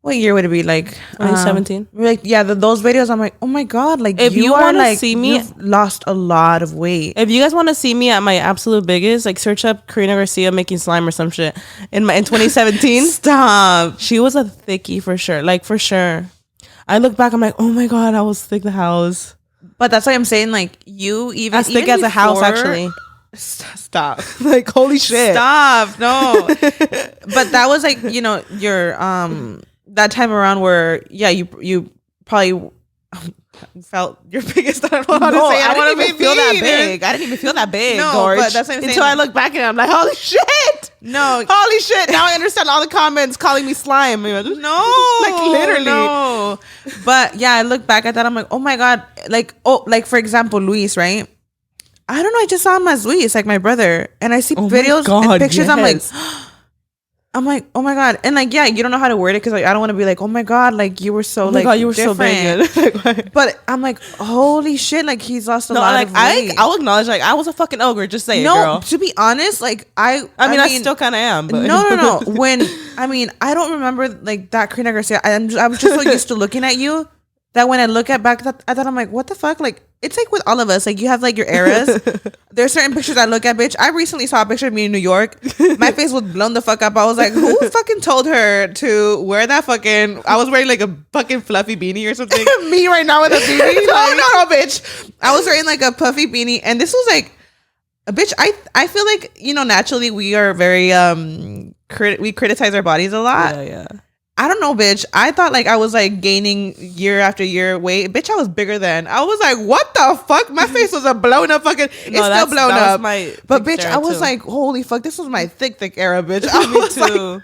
what year would it be? Like 2017. Like those videos, I'm like, oh my god! Like if you want to see me, you've lost a lot of weight. If you guys want to see me at my absolute biggest, like search up Karina Garcia making slime or some shit in 2017. Stop. She was a thickie for sure. Like for sure. I look back, I'm like, oh my god, I was thick the house. But that's why I'm saying, like, you even as thick as a house actually. Stop. Like holy shit. Stop. No. But that was like, you know, your that time around where you probably felt your biggest. I don't know how to say. I didn't even feel that big. I didn't even feel that big. No, Gorge, but that's what I'm saying. Until I look back and I'm like, holy shit. No, holy shit. Now I understand all the comments calling me slime. No, like literally. No. But yeah, I look back at that. I'm like, oh my god. Like for example, Luis, right? I don't know. I just saw him as Luis, like my brother, and I see videos and pictures. Yes. I'm like, oh my god, and like, yeah, you don't know how to word it because like I don't want to be like, oh my god, like you were so like, you were different. So big. But I'm like, holy shit, like he's lost a lot of weight. I'll acknowledge, like I was a fucking ogre. Just say it, girl. No, to be honest, like I mean, I still kind of am. But. No. When I don't remember like that Karina Garcia. I was just so used to looking at you that when I look back at that, I'm like, what the fuck, like. it's like with all of us, like you have like your eras. There's certain pictures I look at, bitch. I recently saw a picture of me in New York. My face was blown the fuck up. I was like, who fucking told her to wear that fucking, I was wearing like a fucking fluffy beanie or something. Me right now with a beanie. No, bitch. I was wearing like a puffy beanie, and this was like, bitch, I feel like, you know, naturally we are very we criticize our bodies a lot. Yeah. I don't know, bitch. I thought like I was like gaining year after year weight. Bitch, I was bigger then. I was like, what the fuck? My face was a blown up fucking. It's still blown up. But bitch, I was like, holy fuck, this was my thick era, bitch. Me too. Like,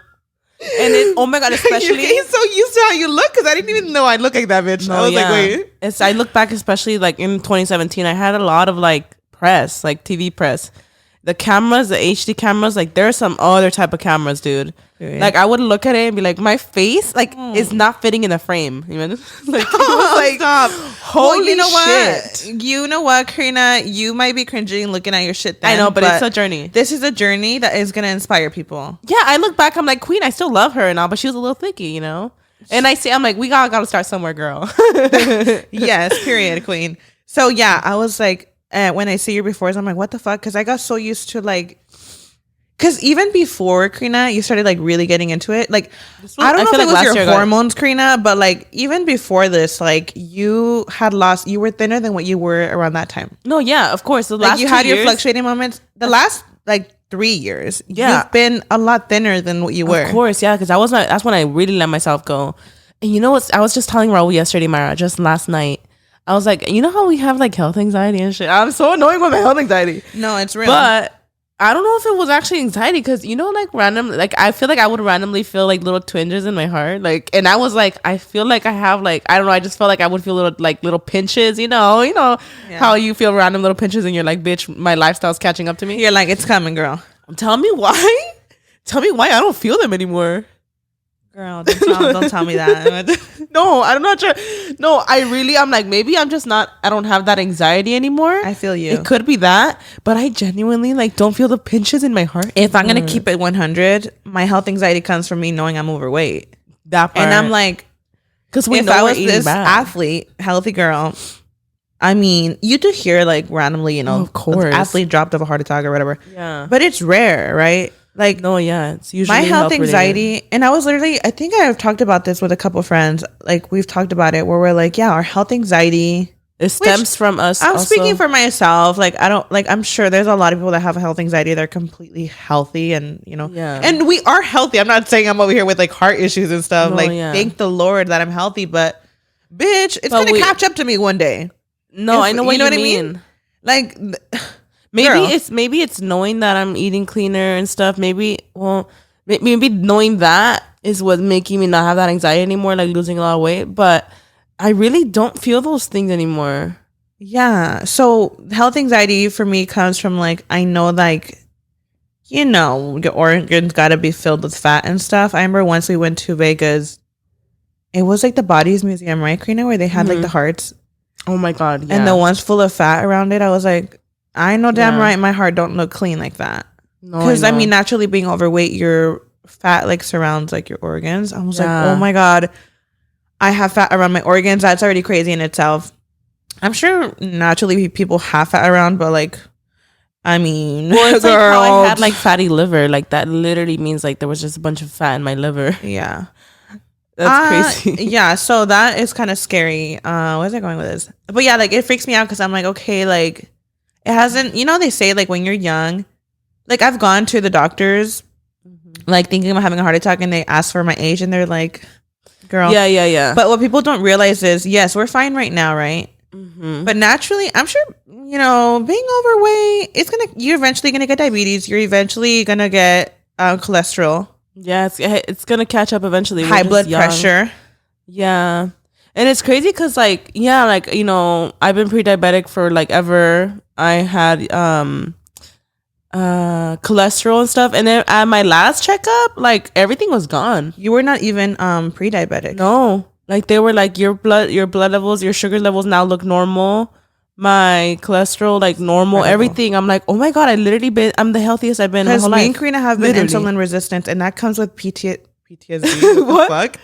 and it, oh my god, especially you're so used to how you look because I didn't even know I look like that, bitch. No, I was like, wait. I look back, especially like in 2017, I had a lot of like press, like TV press. The cameras, the HD cameras, like there's some other type of cameras, dude. Really? Like I would look at it and be like, my face, like, is not fitting in the frame. You know, like, like stop. Holy well, you know shit. What? You know what, Karina? You might be cringing looking at your shit. Then, I know, but it's a journey. This is a journey that is gonna inspire people. Yeah, I look back, I'm like, Queen, I still love her and all, but she was a little thicky, you know. And I'm like, we gotta start somewhere, girl. Yes, period, Queen. So yeah, I was like. When I see your befores, I'm like, what the fuck? Because I got so used to like, because even before Karina, you started like really getting into it. Like, I don't know if it was your hormones, Karina, but like even before this, like you were thinner than what you were around that time. No, yeah, of course. The like last you had your fluctuating moments. The last like 3 years, you've been a lot thinner than what you were. Of course, yeah, because that's when I really let myself go. And you know what? I was just telling Raul yesterday, Mayra, just last night. I was like, you know how we have like health anxiety and shit? I'm so annoying with my health anxiety. No, it's real. But I don't know if it was actually anxiety because, you know, like random, like I feel like I would randomly feel like little twinges in my heart. Like, and I was like, I feel like I have like, I don't know. I just felt like I would feel little pinches, you know how you feel random little pinches and you're like, bitch, my lifestyle's catching up to me. You're like, it's coming, girl. Tell me why. Tell me why I don't feel them anymore. Girl, don't tell me that. No, I'm not sure. No, I'm like, maybe I'm just not, I don't have that anxiety anymore. I feel you. It could be that, but I genuinely like don't feel the pinches in my heart. If I'm going to keep it 100, my health anxiety comes from me knowing I'm overweight. That part. And I'm like, because if I was this athlete, healthy girl, I mean, you do hear like randomly, you know, of course, athlete dropped of a heart attack or whatever. Yeah. But it's rare, right? Like, no, yeah, it's usually my health anxiety, and I was literally, I think I've talked about this with a couple of friends. Like, we've talked about it where we're like, yeah, our health anxiety, it stems from us. I'm speaking for myself. Like, I don't, like, I'm sure there's a lot of people that have health anxiety. They're completely healthy, and you know, and we are healthy. I'm not saying I'm over here with like heart issues and stuff. No, like, thank the Lord that I'm healthy, but bitch, it's gonna catch up to me one day. No, I know what you mean. Like. Maybe it's knowing that I'm eating cleaner and stuff. Maybe knowing that is what's making me not have that anxiety anymore, like losing a lot of weight. But I really don't feel those things anymore. Yeah. So health anxiety for me comes from like, I know like, you know, your organs gotta be filled with fat and stuff. I remember once we went to Vegas, it was like the Bodies Museum, right, Karina, where they had like the hearts. Oh my God. Yeah. And the ones full of fat around it. I was like, I know damn right my heart don't look clean like that. Because I mean, naturally being overweight, your fat like surrounds like your organs. I was like, oh my God, I have fat around my organs. That's already crazy in itself. I'm sure naturally people have fat around, but like, I mean, well, it's like how I had like fatty liver. Like that literally means like there was just a bunch of fat in my liver. Yeah. That's crazy. Yeah, so that is kind of scary. Where's I going with this? But yeah, like it freaks me out because I'm like, okay, like it hasn't, you know, they say like when you're young, like I've gone to the doctors, like thinking about having a heart attack, and they ask for my age, and they're like, girl. Yeah. But what people don't realize is, yes, we're fine right now, right? But naturally, I'm sure, you know, being overweight, you're eventually gonna get diabetes. You're eventually gonna get cholesterol. Yeah, it's gonna catch up eventually. High blood pressure. Yeah. And it's crazy because like, yeah, like, you know, I've been pre-diabetic for like ever. I had cholesterol and stuff, and then at my last checkup, like everything was gone. You were not even pre-diabetic. No. Like they were like, your blood levels, your sugar levels now look normal. My cholesterol like normal. Incredible. Everything. I'm like, oh my God, I'm the healthiest I've been my whole life. Me and Karina have been insulin resistant, and that comes with PTSD. What the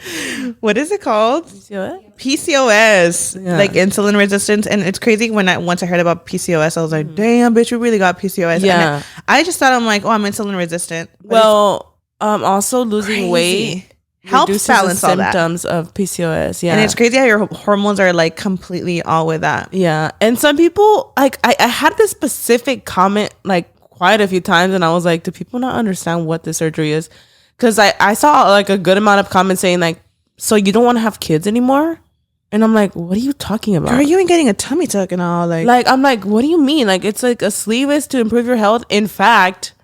fuck? What is it called? PCOS. Yeah. Like insulin resistance. And it's crazy once I heard about PCOS, I was like, damn, bitch, we really got PCOS. Yeah. And I just thought, I'm like, oh, I'm insulin resistant. But Well, also losing crazy. Weight helps reduces balance the all that. symptoms of PCOS. Yeah. And it's crazy how your hormones are like completely all with that. Yeah. And some people, like, I had this specific comment like quite a few times, and I was like, do people not understand what the surgery is? Because I saw like a good amount of comments saying like, so you don't want to have kids anymore? And I'm like, what are you talking about? Girl, you ain't getting a tummy tuck and all. Like, I'm like, what do you mean? Like, it's like a sleeve is to improve your health. In fact,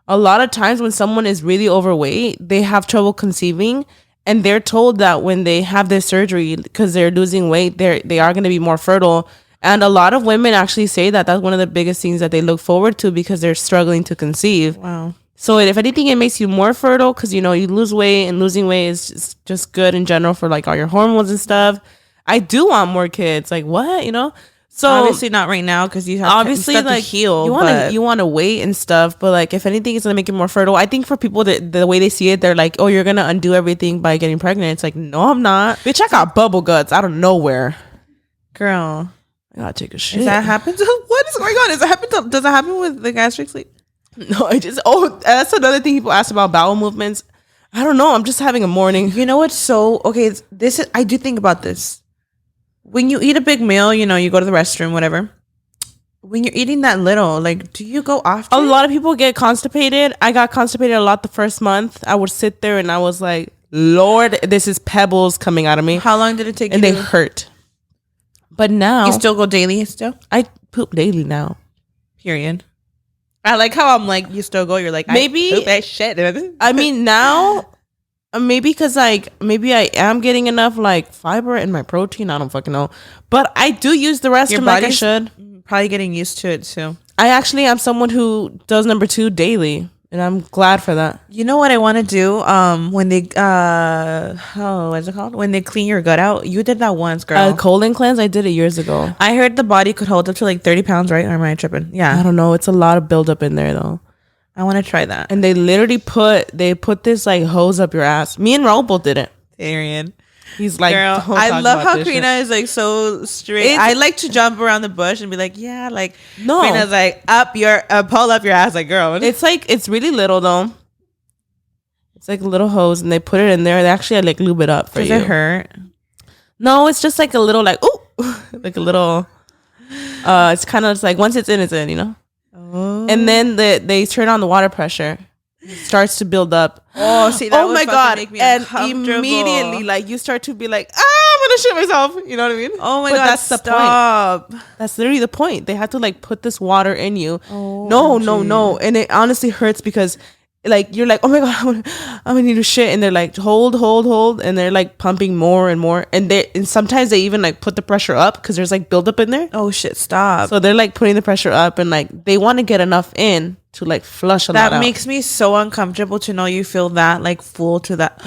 a lot of times when someone is really overweight, they have trouble conceiving, and they're told that when they have this surgery, because they're losing weight, they are going to be more fertile. And a lot of women actually say that that's one of the biggest things that they look forward to because they're struggling to conceive. Wow. So if anything, it makes you more fertile because, you know, you lose weight, and losing weight is just good in general for like all your hormones and stuff. I do want more kids. Like, what, you know? So obviously not right now because you have obviously stuff like to heal. You want to wait and stuff, but like if anything, it's gonna make it more fertile. I think for people that the way they see it, they're like, oh, you're gonna undo everything by getting pregnant. It's like, no, I'm not. Bitch, I got bubble guts out of nowhere. Girl, I gotta take a shit. Does that happen to what is going on? Does that happen with the gastric sleeve? No, that's another thing people ask about bowel movements. I don't know. I'm just having a morning. You know what's so okay? I do think about this. When you eat a big meal, you know, you go to the restroom, whatever. When you're eating that little, like, do you go often? A lot of people get constipated. I got constipated a lot the first month. I would sit there and I was like, Lord, this is pebbles coming out of me. How long did it take you? And they hurt. But now you still go daily still? I poop daily now. Period. I like how I'm like, you still go. You're like, maybe I poop that shit. I mean, now maybe because like maybe I am getting enough like fiber in my protein. I don't fucking know, but I do use the restroom like I should. Probably getting used to it too. I actually am someone who does number 2 daily, and I'm glad for that. You know what I want to do? When they what's it called? When they clean your gut out. You did that once, girl. Colon cleanse. I did it years ago. I heard the body could hold up to like 30 pounds, right? Or am I tripping? Yeah. I don't know. It's a lot of buildup in there though. I want to try that. And they literally put this like hose up your ass. Me and Raul both did it. Arian. He's like, girl, I love how Karina is like so straight. I like to jump around the bush and be like, yeah, like no. Karina's like pull up your ass, like girl. It's really little though. It's like a little hose, and they put it in there. They actually like lube it up for you. Does it hurt? No, it's just like a little like like a little. It's kind of like once it's in, you know. Oh. And then they turn on the water pressure. It starts to build up. Oh, see, that my god! Make me and immediately, like you start to be like, I'm gonna shit myself. You know what I mean? Oh my god! That's the point. That's literally the point. They have to like put this water in you. Oh, no, and it honestly hurts because like you're like, oh my god, I'm gonna need to shit, and they're like, hold, and they're like pumping more and more, and sometimes they even like put the pressure up because there's like buildup in there. Oh shit! Stop. So they're like putting the pressure up, and like they want to get enough in to like flush a lot out. That makes me so uncomfortable to know you feel that like full to that.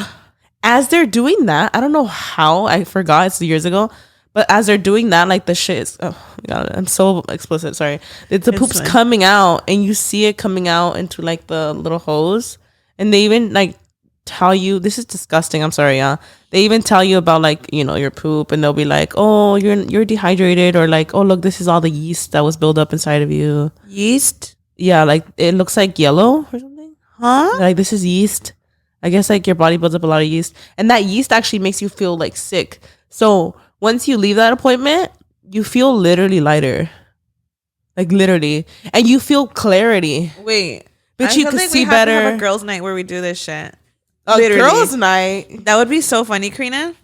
As they're doing that, I don't know how, I forgot, it's years ago, but as they're doing that, like the shit is, oh my god, I'm so explicit, sorry. The poop's fine. Coming out, and you see it coming out into like the little hose, and they even like tell you, this is disgusting, I'm sorry, yeah. They even tell you about like, you know, your poop, and they'll be like, oh, you're dehydrated, or like, oh look, this is all the yeast that was built up inside of you. Yeast? Yeah, like it looks like yellow or something. Huh? Like this is yeast. I guess like your body builds up a lot of yeast, and that yeast actually makes you feel like sick. So once you leave that appointment, you feel literally lighter, like literally, and you feel clarity. Wait, but you can see better. We have a girls' night where we do this shit. Girls' night. That would be so funny, Karina.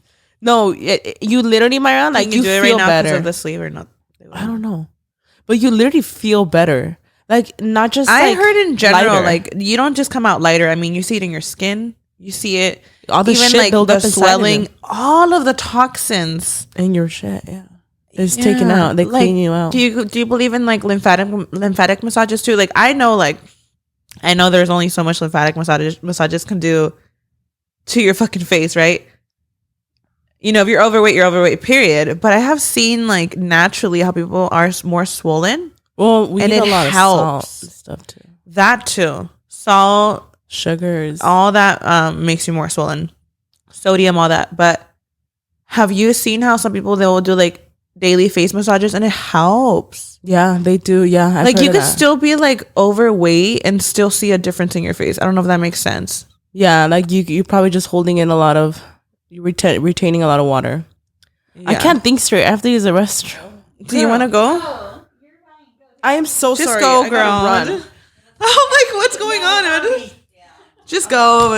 No, you literally, Mayra, like you do it feel right now better. Because of the sleeve or not? I don't know, but you literally feel better. Like not just. I like, heard in general, lighter. like you don't just come out lighter. I mean, you see it in your skin. You see it. All the even shit like build the up swelling, all of the toxins in your shit. Yeah, it's taken out. They clean you out. Do you believe in like lymphatic massages too? Like I know there's only so much lymphatic massages can do to your fucking face, right? You know, if you're overweight, period. But I have seen like naturally how people are more swollen. Well, we and eat it a lot helps. of salt and stuff too. That too. Salt, Sugars. All that makes you more swollen. Sodium, all that. But have you seen how some people, they will do like daily face massages and it helps? Yeah, they do. Yeah. I've like heard you of could that. still be like overweight and still see a difference in your face. I don't know if that makes sense. Yeah, like you're probably just holding in a lot of, retaining a lot of water. Yeah. I can't think straight. I have to use the restroom. Do you want to go? I am so Just sorry. go, I girl. gotta run. I'm like, what's going on? Just go.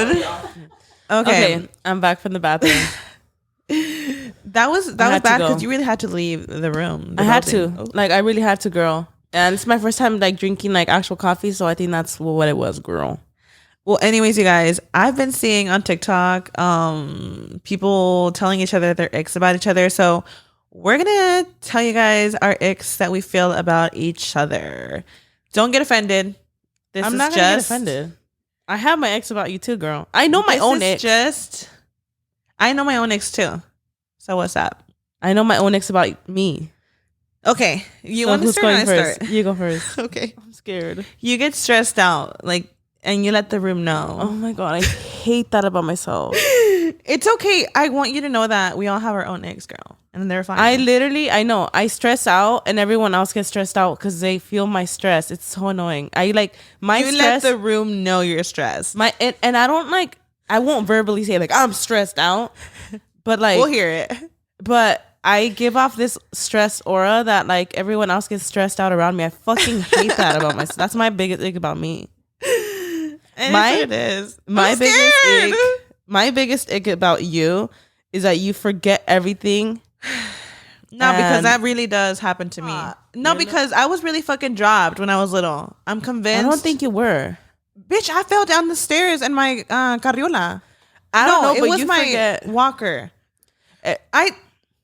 Okay, I'm back from the bathroom. that was bad to go. because you really had to leave the room. I had to. Like, I really had to, girl. And it's my first time like drinking like actual coffee, so I think that's what it was, girl. Well, anyways, you guys, I've been seeing on TikTok people telling each other their icks about each other. So we're gonna tell you guys our icks that we feel about each other. Don't get offended. I'm not gonna get offended. I have my icks about you too, girl. I know my own icks. I know my own icks too. So what's up? I know my own icks about me. Okay, you want to start? Or I start? You go first. Okay, I'm scared. You get stressed out, like. And you let the room know. Oh my God, I hate that about myself. It's okay. I want you to know that we all have our own icks, girl. And they're fine. I know. I stress out and everyone else gets stressed out because they feel my stress. It's so annoying. You let the room know you're stressed. And I don't like, I won't verbally say like, I'm stressed out. But like. We'll hear it. But I give off this stress aura that like everyone else gets stressed out around me. I fucking hate that about myself. That's my biggest ick about me. It is my biggest ick about you is that you forget everything. No, because that really does happen to me. No, because I was really fucking dropped when I was little. I'm convinced. I don't think you were. Bitch, I fell down the stairs in my carriola. I don't know, it but was you my forget. walker. I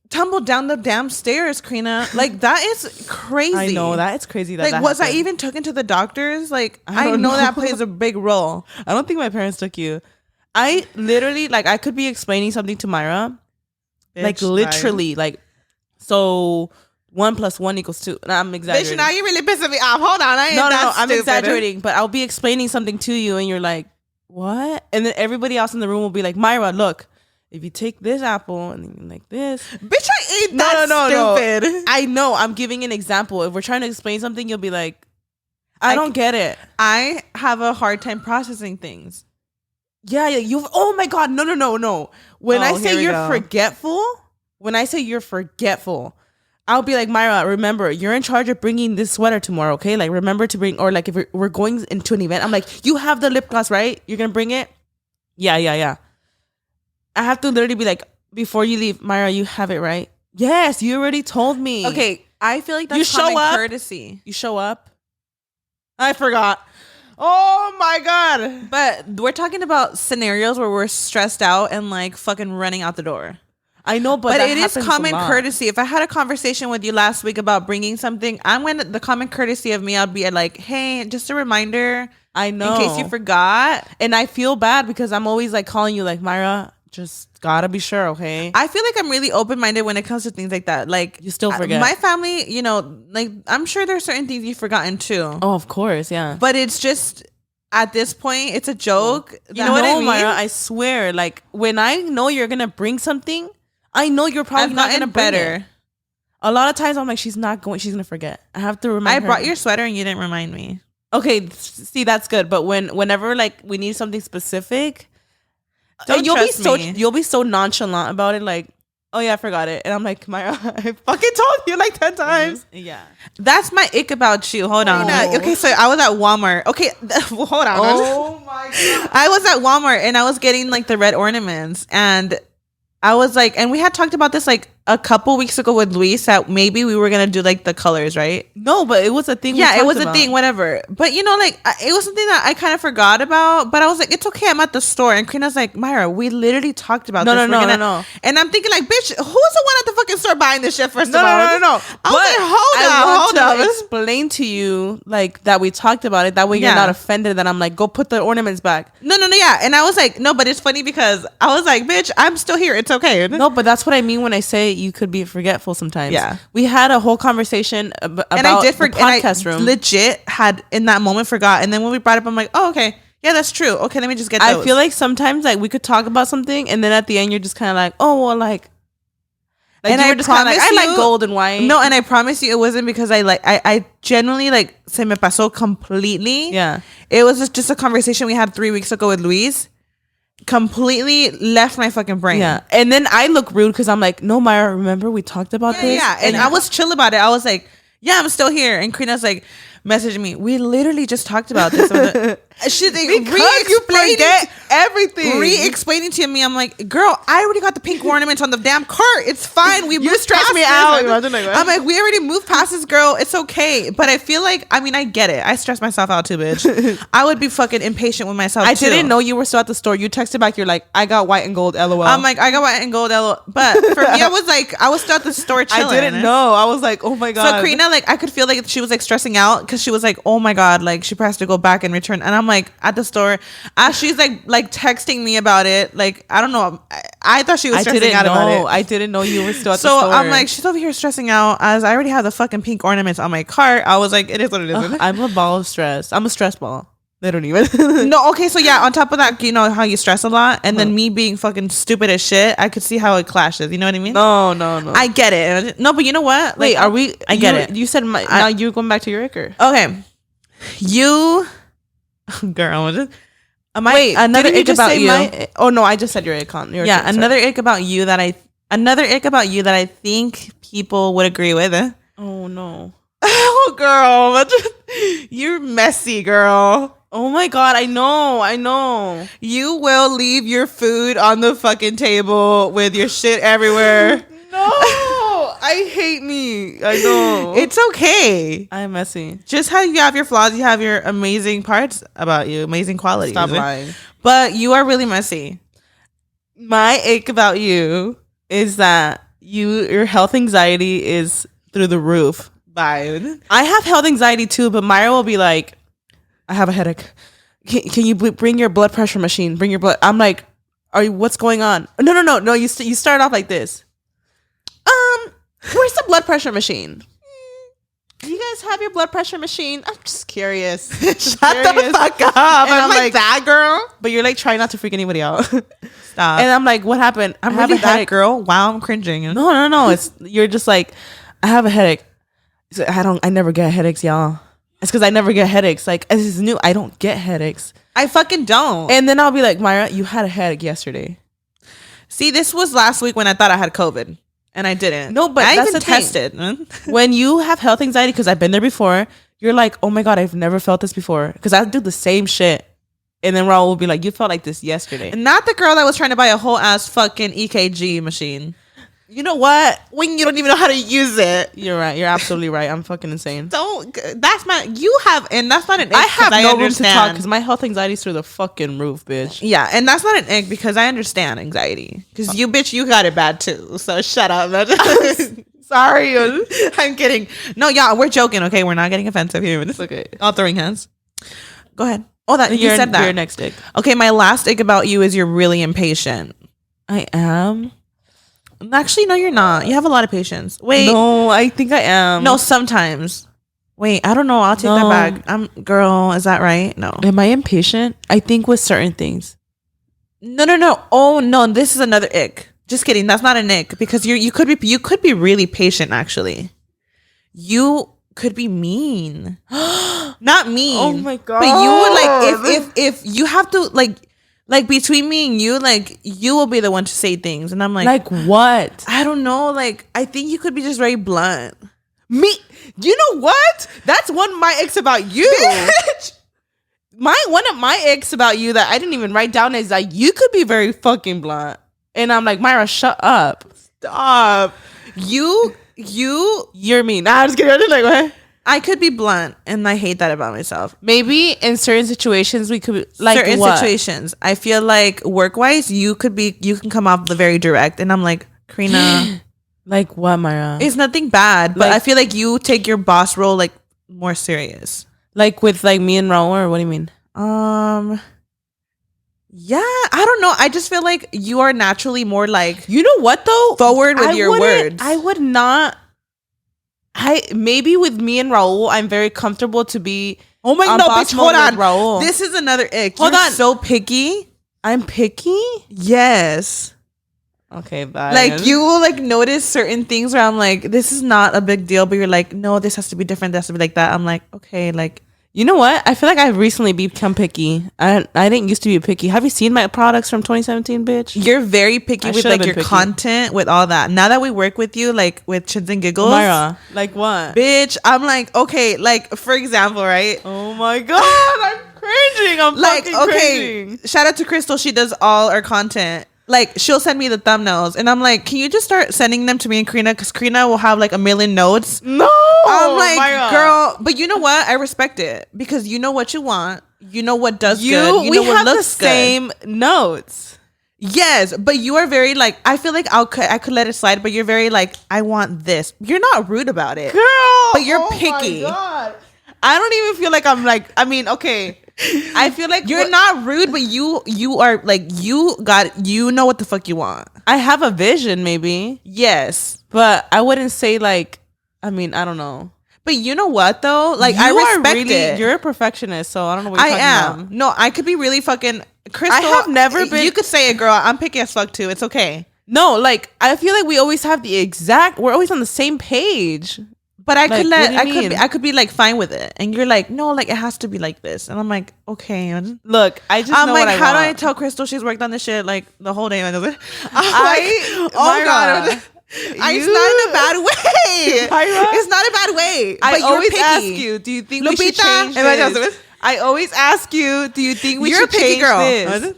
tumbled down the damn stairs, Karina. Like, that is crazy. I know, that is crazy. That was happened. I even taken to the doctors? Like, I know that plays a big role. I don't think my parents took you. I literally, like, I could be explaining something to Mayra. Bitch, like, literally, like, so 1 + 1 = 2. And I'm exaggerating. Bitch, now you're really pissing me off. Hold on. No, I'm exaggerating. But I'll be explaining something to you and you're like, what? And then everybody else in the room will be like, Mayra, look. If you take this apple and then like this, bitch, I ate that. Stupid. No. I know. I'm giving an example. If we're trying to explain something, you'll be like, I don't get it. I have a hard time processing things. Yeah. You. Oh my God. No. When I say you're forgetful, I'll be like, Mayra, remember, you're in charge of bringing this sweater tomorrow. Okay, like remember to bring, or like if we're going into an event, I'm like, you have the lip gloss, right? You're gonna bring it. Yeah. I have to literally be like, before you leave, Mayra, you have it, right? Yes, you already told me. Okay, I feel like that's common courtesy. You show up. I forgot. Oh my God. But we're talking about scenarios where we're stressed out and like fucking running out the door. I know, but it is common courtesy. If I had a conversation with you last week about bringing something, the common courtesy of me, I'd be like, hey, just a reminder. I know. In case you forgot. And I feel bad because I'm always like calling you like, Mayra, just gotta be sure, okay? I feel like I'm really open-minded when it comes to things like that. Like, you still forget. My family, you know, like, I'm sure there's certain things you've forgotten too. Oh, of course, yeah. But it's just, at this point, it's a joke. You know what I mean? Mayra, I swear, like, when I know you're gonna bring something, I know you're probably not gonna bring it. A lot of times I'm like, she's gonna forget. I have to remind her. I brought your sweater and you didn't remind me. Okay, see, that's good. But whenever like we need something specific, you'll be so nonchalant about it, like, oh yeah, I forgot it. And I'm like, Mayra, I fucking told you like 10 times. Yeah. That's my ick about you. Hold on. Okay, so I was at Walmart. Okay, hold on. Oh my God. I was at Walmart and I was getting like the red ornaments and I was like, and we had talked about this like a couple weeks ago with Luis that maybe we were gonna do like the colors, right? No, but it was a thing. Yeah, it was a thing, whatever. But you know, like it was something that I kind of forgot about. But I was like, it's okay, I'm at the store. And Karina's like, Mayra, we literally talked about this. No. And I'm thinking like, bitch, who's the one at the fucking store buying this shit first of all? No. I was like, hold up. Explain to you like that we talked about it. That way you're not offended. That I'm like, go put the ornaments back. No, yeah. And I was like, no, but it's funny because I was like, bitch, I'm still here. It's okay. No, but that's what I mean when I say you could be forgetful sometimes. Yeah. We had a whole conversation about and I did the podcast room. Legit had in that moment forgot. And then when we brought it up, I'm like, oh, okay. Yeah, that's true. Okay, let me just get I those. feel like sometimes like we could talk about something and then at the end you're just kind of like, oh well, like and you I were just kind of like, promise I you, like gold and white. No, and I promise you, it wasn't because I genuinely like se me pasó completely. Yeah, it was just a conversation we had 3 weeks ago with Luis. Completely left my fucking brain. yeah, and then I look rude because I'm like, no, Mayra, remember we talked about this? Yeah, and I was chill about it. I was like, yeah, I'm still here. And Karina's like, messaging me, we literally just talked about this. She's like, you forget everything. Re-explaining to me, I'm like, girl, I already got the pink ornaments on the damn cart. It's fine. We You stress me out. I'm like, we already moved past this, girl. It's okay. But I feel like, I mean, I get it. I stress myself out too, bitch. I would be fucking impatient with myself I too. didn't know you were still at the store. You texted back, you're like, I got white and gold, LOL. I'm like, I got white and gold, LOL. But for me, I was like, I was still at the store chilling. I didn't know. I was like, oh my God. So Karina, like, I could feel like she was like stressing out because she was like, oh my God, like she has to go back and return. And I'm like at the store, as she's like texting me about it, like, I don't know. I thought she was stressing out about it. I didn't know you were still at the So store. I'm like, she's over here stressing out as I already have the fucking pink ornaments on my cart. I was like, it is what it is. Ugh, I'm a ball of stress. I'm a stress ball. They don't even. No, okay, so yeah, on top of that, you know how you stress a lot, and then me being fucking stupid as shit, I could see how it clashes. You know what I mean? No. I get it. No, but you know what? Wait, are we? I get it. You said now you're going back to your icker. Okay, you, girl. Wait, another ick about you. Oh no, I just said your icon. Yeah, another ick about you that I think people would agree with. Oh no. Oh girl, you're messy, girl. Oh my God, I know. You will leave your food on the fucking table with your shit everywhere. No, I hate me. I know. It's okay. I'm messy. Just how you have your flaws, you have your amazing parts about you, amazing qualities. Stop lying. But you are really messy. My ache about you is that your health anxiety is through the roof. Bye. I have health anxiety too, but Mayra will be like, I have a headache. Can you bring your blood pressure machine? Bring your blood. I'm like, what's going on? No. You start off like this. Where's the blood pressure machine? Do you guys have your blood pressure machine? I'm just curious. Shut the fuck up. And I'm like that girl. But you're like trying not to freak anybody out. Stop. And I'm like, what happened? I'm really that girl. Wow, I'm cringing. No. You're just like, I have a headache. So I never get headaches, y'all. It's because I never get headaches. Like, this is new. I don't get headaches. I fucking don't. And then I'll be like, Mayra, you had a headache yesterday. See, this was last week when I thought I had COVID. And I didn't. No, but I that's even the tested. When you have health anxiety, because I've been there before, you're like, oh my God, I've never felt this before. Because I do the same shit. And then Raul will be like, you felt like this yesterday. Not the girl that was trying to buy a whole ass fucking EKG machine. You know what? When you don't even know how to use it. You're right. You're absolutely right. I'm fucking insane. That's not, you have, and that's not an ick. I have no room to talk because my health anxiety is through the fucking roof, bitch. Yeah, and that's not an ick because I understand anxiety. Because you, bitch, you got it bad too. So shut up. Sorry. I'm kidding. No, y'all, we're joking, okay? We're not getting offensive here. It's okay. All throwing hands. Go ahead. Oh, you said that. Your next ick. Okay, my last ick about you is you're really impatient. I am? Actually, no, you're not. You have a lot of patience. Wait. No, I think I am. No, sometimes. Wait, I don't know. I'll take that back. Girl, is that right? No. Am I impatient? I think with certain things. No. Oh no, this is another ick. Just kidding. That's not an ick because you could be really patient. Actually, you could be mean. Not mean. Oh my God. But you would like if you have to like between me and you, like you will be the one to say things, and I'm like what? I don't know. Like I think you could be just very blunt. Me? You know what? That's one of my icks about you. One of my icks about you that I didn't even write down is like you could be very fucking blunt, and I'm like, Mayra, shut up. Stop. You're mean. Nah, I'm just kidding. I'm like, what? I could be blunt, and I hate that about myself. Maybe in certain situations we could like certain situations. I feel like work wise, you can come off the very direct, and I'm like, Karina. Like what, Mayra? It's nothing bad, but I feel like you take your boss role like more serious. Like with like me and Raul, or what do you mean? Yeah, I don't know. I just feel like you are naturally more like, you know what though? Forward with your words. I would not. Maybe with me and Raul, I'm very comfortable to be Oh my no, bitch, hold on. Raul. This is another ick. Hold You're on. so picky. I'm picky? Yes. Okay, bye. Like you will like notice certain things where I'm like, this is not a big deal, but you're like, no, this has to be different. This has to be like that. I'm like, okay, like. You know what? I feel like I've recently become picky. I didn't used to be picky. Have you seen my products from 2017, bitch? You're very picky with like your picky. Content, with all that. Now that we work with you, like with Chins and Giggles. Mayra, like what? Bitch, I'm like, okay, like for example, right? Oh my God, I'm cringing. I'm like, fucking cringing. Shout out to Crystal. She does all our content. Like she'll send me the thumbnails and I'm like, can you just start sending them to me and Karina? Because Karina will have like a million notes. No, I'm like, girl, but you know what? I respect it because you know what you want. You know what does good. You know what looks good. Same notes. Yes, but you are very like, I feel like I could let it slide, but you're very like, I want this. You're not rude about it, girl, but you're picky. My God. I don't even feel like I'm like, I mean, okay. I feel like you're not rude, but you are like, you know what the fuck you want. I have a vision, maybe. Yes, but I wouldn't say like, I mean, I don't know. But you know what though? Like I respect it. You're a perfectionist, so I don't know what you're talking about. No, I could be really fucking Crystal. I have never been. You could say it, girl. I'm picky as fuck too. It's okay. No, like I feel like we always have we're always on the same page. But I could I could be like fine with it, and you're like, no, like it has to be like this, and I'm like, okay. Look, I'm like, how do I tell Crystal she's worked on this shit like the whole day? Oh God, it's not in a bad way. Mayra? It's not a bad way. I but always picky. ask you, do you think we should change this? this? I always ask you, do you think we you're should change girl. This?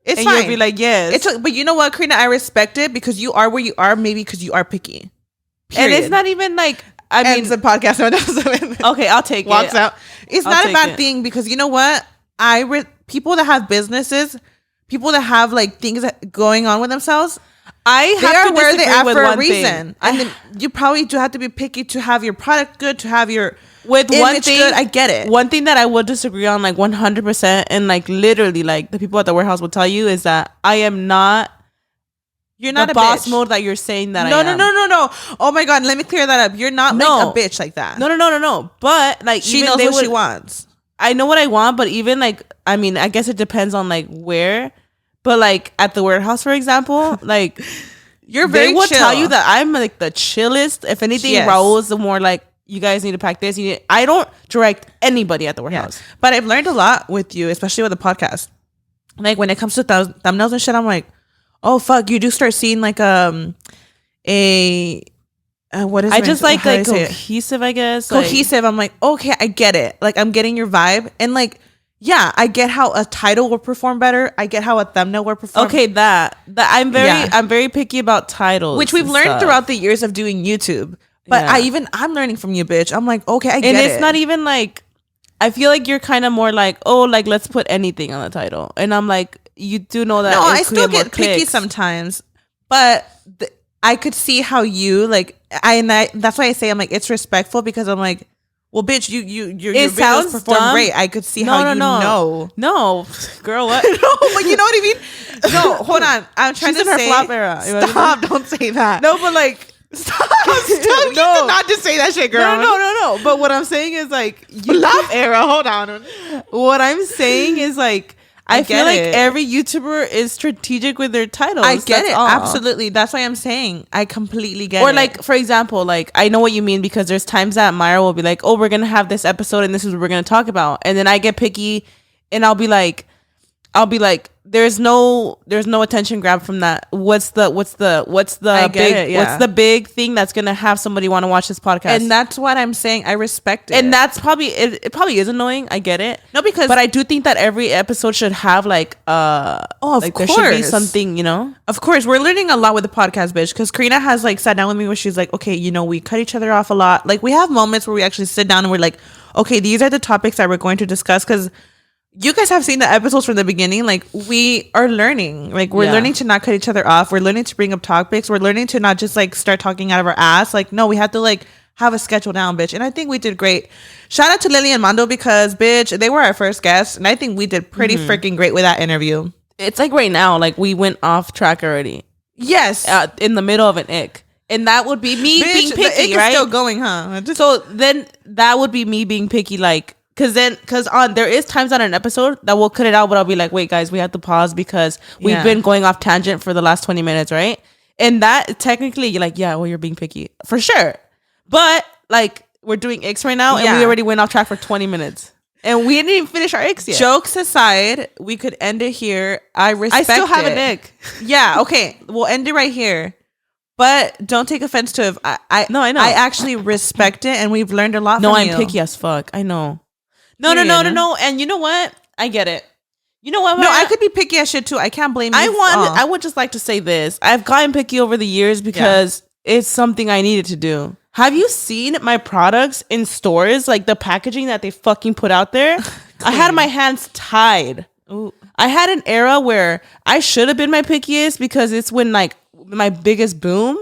It's and fine. You'll be like, yes. But you know what, Karina? I respect it because you are where you are, maybe because you are picky. Period. And it's not even like, I mean, the podcast. Okay, I'll take it. Walks out. It's not a bad thing because you know what? People that have businesses, people that have like things going on with themselves, they are where they are for a reason. And then you probably do have to be picky to have your product good, to have your image good. I get it. One thing that I would disagree on, like 100%, and like literally, like the people at the warehouse will tell you, is that I am not. You're not the boss mode that you're saying that I am. No. Oh my God, let me clear that up. You're not like a bitch like that. No. But like she knows what she wants. I know what I want, but even like, I mean, I guess it depends on like where. But like at the warehouse, for example, like they would tell you that I'm like the chillest. If anything, Raul's the more like, you guys need to pack this. I don't direct anybody at the warehouse. Yeah. But I've learned a lot with you, especially with the podcast. Like when it comes to thumbnails and shit, I'm like, oh fuck, you do start seeing like what is I just like cohesive, I guess. Cohesive. I'm like, okay, I get it. Like I'm getting your vibe. And like, yeah, I get how a title will perform better. I get how a thumbnail will perform. Okay, that I'm very picky about titles. Which we've learned throughout the years of doing YouTube. But I'm learning from you, bitch. I'm like, okay, I get it. And it's not even like, I feel like you're kind of more like, oh, like let's put anything on the title. And I'm like, you do know that. No, I still get picky sometimes, but I could see how you like. That's why I say I'm like, it's respectful because I'm like, well, bitch, your videos perform great. I could see how you know. No, girl, what? No, but you know what I mean. No, hold on. I'm trying to say. Flop era. Stop! Don't say that. No, but like. Stop! You did not just say that shit, girl. No. But what I'm saying is like flop era. Hold on. What I'm saying is like I feel like every YouTuber is strategic with their titles. I get it. Absolutely. That's why I'm saying I completely get it. Or like, for example, like I know what you mean because there's times that Mayra will be like, oh, we're going to have this episode and this is what we're going to talk about. And then I get picky and I'll be like, there's no attention grab from that. What's the big thing that's gonna have somebody want to watch this podcast? And that's what I'm saying. I respect it. And that's probably it probably is annoying. I get it. No, but I do think that every episode should have like of course there should be something, you know. Of course, we're learning a lot with the podcast, bitch. Because Karina has like sat down with me where she's like, okay, you know, we cut each other off a lot. Like we have moments where we actually sit down and we're like, okay, these are the topics that we're going to discuss because. You guys have seen the episodes from the beginning. Like we are learning. Like we're learning to not cut each other off. We're learning to bring up topics. We're learning to not just like start talking out of our ass. Like no, we have to like have a schedule down, bitch. And I think we did great. Shout out to Lily and Mondo because bitch, they were our first guests, and I think we did pretty freaking great with that interview. It's like right now, like we went off track already. Yes, in the middle of an ick. And that would be me being picky, the ick right? is still going, huh? So then that would be me being picky, like. Because there is times on an episode that we'll cut it out, but I'll be like, wait, guys, we have to pause because we've been going off tangent for the last 20 minutes, right? And that technically, you're like, yeah, well, you're being picky for sure. But like, we're doing icks right now, and we already went off track for 20 minutes, and we didn't even finish our icks yet. Jokes aside, we could end it here. I still have an ick. Yeah, okay, we'll end it right here. But don't take offense to it. I know. I actually respect it, and we've learned a lot. No, from I'm you. picky as fuck. I know. No. And you know what? I get it. You know what? No, I could be picky as shit too. I can't blame you. I would just like to say this. I've gotten picky over the years because it's something I needed to do. Have you seen my products in stores? Like the packaging that they fucking put out there? I had my hands tied. Ooh. I had an era where I should have been my pickiest because it's when like my biggest boom,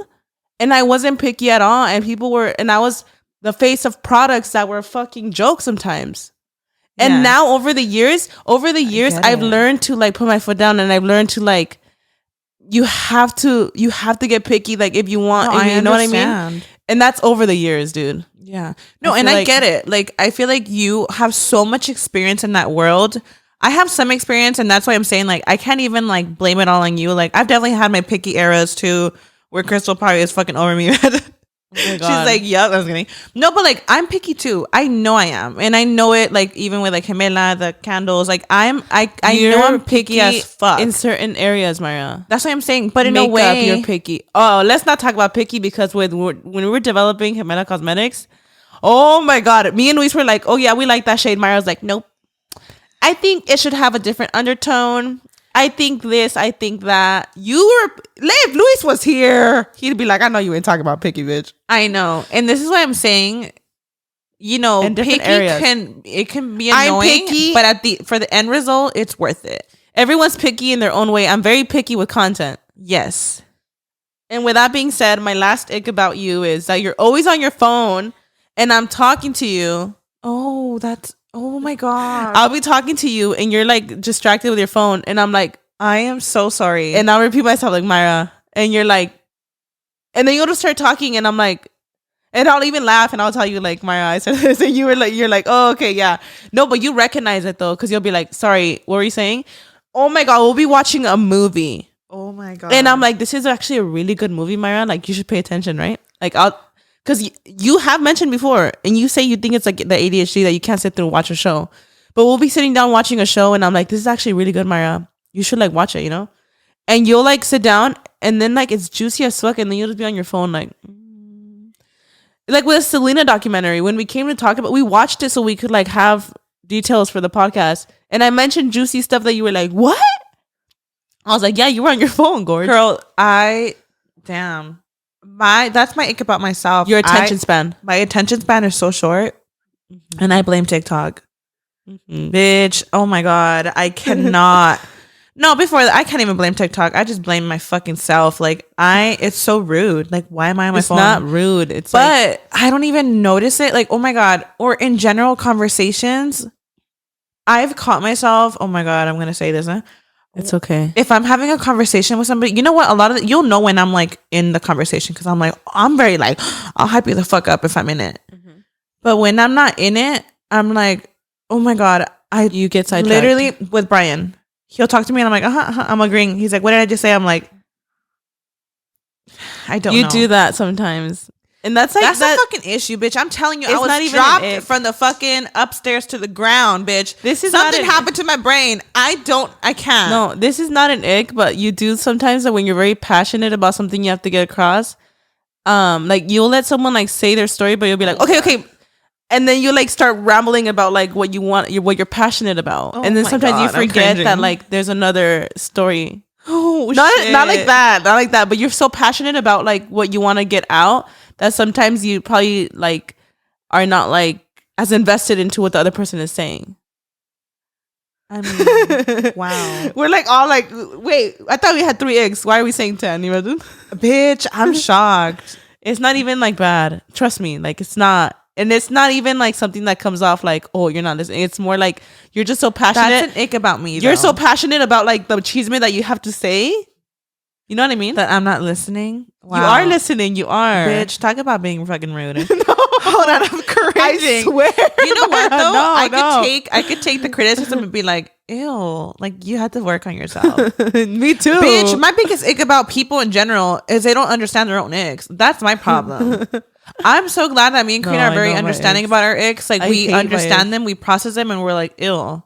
and I wasn't picky at all. And I was the face of products that were fucking jokes sometimes. And now over the years, I've learned to like put my foot down, and I've learned to like, you have to get picky. Like if you want, you know what I mean? And that's over the years, dude. Yeah. No, I get it. Like, I feel like you have so much experience in that world. I have some experience, and that's why I'm saying like, I can't even like blame it all on you. Like I've definitely had my picky eras too, where Crystal probably is fucking over me. Oh my God. She's like, yep, I was kidding. No, but like I'm picky too. I know I am, and I know it. Like even with like Gemela, the candles, like I know I'm picky as fuck in certain areas, Mayra. That's what I'm saying. But in a way, you're picky. Oh, let's not talk about picky because when we were developing Gemela Cosmetics, oh my God, me and Luis were like, oh yeah, we like that shade. Mayra was like, nope. I think it should have a different undertone. I think this, I think that. If Luis was here, he'd be like, I know you ain't talking about picky, bitch. I know. And this is why I'm saying, you know, picky can be annoying, picky, but for the end result, it's worth it. Everyone's picky in their own way. I'm very picky with content. Yes. And with that being said, my last ick about you is that you're always on your phone and I'm talking to you. Oh my God. I'll be talking to you and you're like distracted with your phone, and I'm like, I am so sorry. And I'll repeat myself like, Mayra, and you're like, and then you'll just start talking, and I'm like, and I'll even laugh, and I'll tell you like, Mayra, I said this, and you're like, oh, okay, yeah. No, but you recognize it though, because you'll be like, sorry, what were you saying? Oh my God, we'll be watching a movie. Oh my God. And I'm like, this is actually a really good movie, Mayra. Like, you should pay attention, right? Like, because you have mentioned before, and you say you think it's like the ADHD that you can't sit through and watch a show. But we'll be sitting down watching a show, and I'm like, this is actually really good, Mayra. You should like watch it, you know? And you'll like sit down, and then like it's juicy as fuck, and then you'll just be on your phone like with a Selena documentary. When we came to talk about, we watched it so we could like have details for the podcast. And I mentioned juicy stuff that you were like, what? I was like, yeah, you were on your phone, Gorge. Girl, damn. That's my ick about myself. Your attention span. My attention span is so short, and I blame TikTok. Bitch, oh my God, I cannot. No, before that, I can't even blame TikTok. I just blame my fucking self. Like, it's so rude. Like, why am I on my phone? It's not rude. But I don't even notice it. Like, oh my God. Or in general conversations, I've caught myself. Oh my God, I'm going to say this, huh? It's okay. If I'm having a conversation with somebody, you know what? You'll know when I'm like in the conversation, because I'm like, I'm very like, I'll hype you the fuck up if I'm in it. Mm-hmm. But when I'm not in it, I'm like, oh my God. You get sidetracked. Literally with Brian. He'll talk to me and I'm like, I'm agreeing. He's like, what did I just say? I'm like, I don't know. You do that sometimes. And that's like, a fucking issue, bitch. I'm telling you, I was not even dropped from the fucking upstairs to the ground, bitch. This is something happened to my brain. I can't. No, this is not an ick, but you do sometimes that when you're very passionate about something you have to get across. Like you'll let someone like say their story, but you'll be like, okay. And then you like start rambling about like what you want, what you're passionate about. Oh, and then sometimes you forget that like there's another story. Oh, not like that. But you're so passionate about like what you want to get out that sometimes you probably like are not like as invested into what the other person is saying. I mean, wow. We're like all like, wait, I thought we had 3 eggs. Why are we saying 10? You imagine? Bitch, I'm shocked. It's not even like bad. Trust me. Like it's not. And it's not even like something that comes off like, oh, you're not listening. It's more like you're just so passionate. That's an ick about me, You're so passionate about like the achievement that you have to say. You know what I mean? That I'm not listening. Wow. You are listening. You are. Bitch, talk about being fucking rude. No. Hold on, I'm cringing. I swear. You know what though? No, I could take the criticism and be like, ew, like you had to work on yourself. Me too. Bitch, my biggest ick about people in general is they don't understand their own icks. That's my problem. I'm so glad that me and Karina are very understanding about our icks. Like we understand them, we process them, and we're like, ew.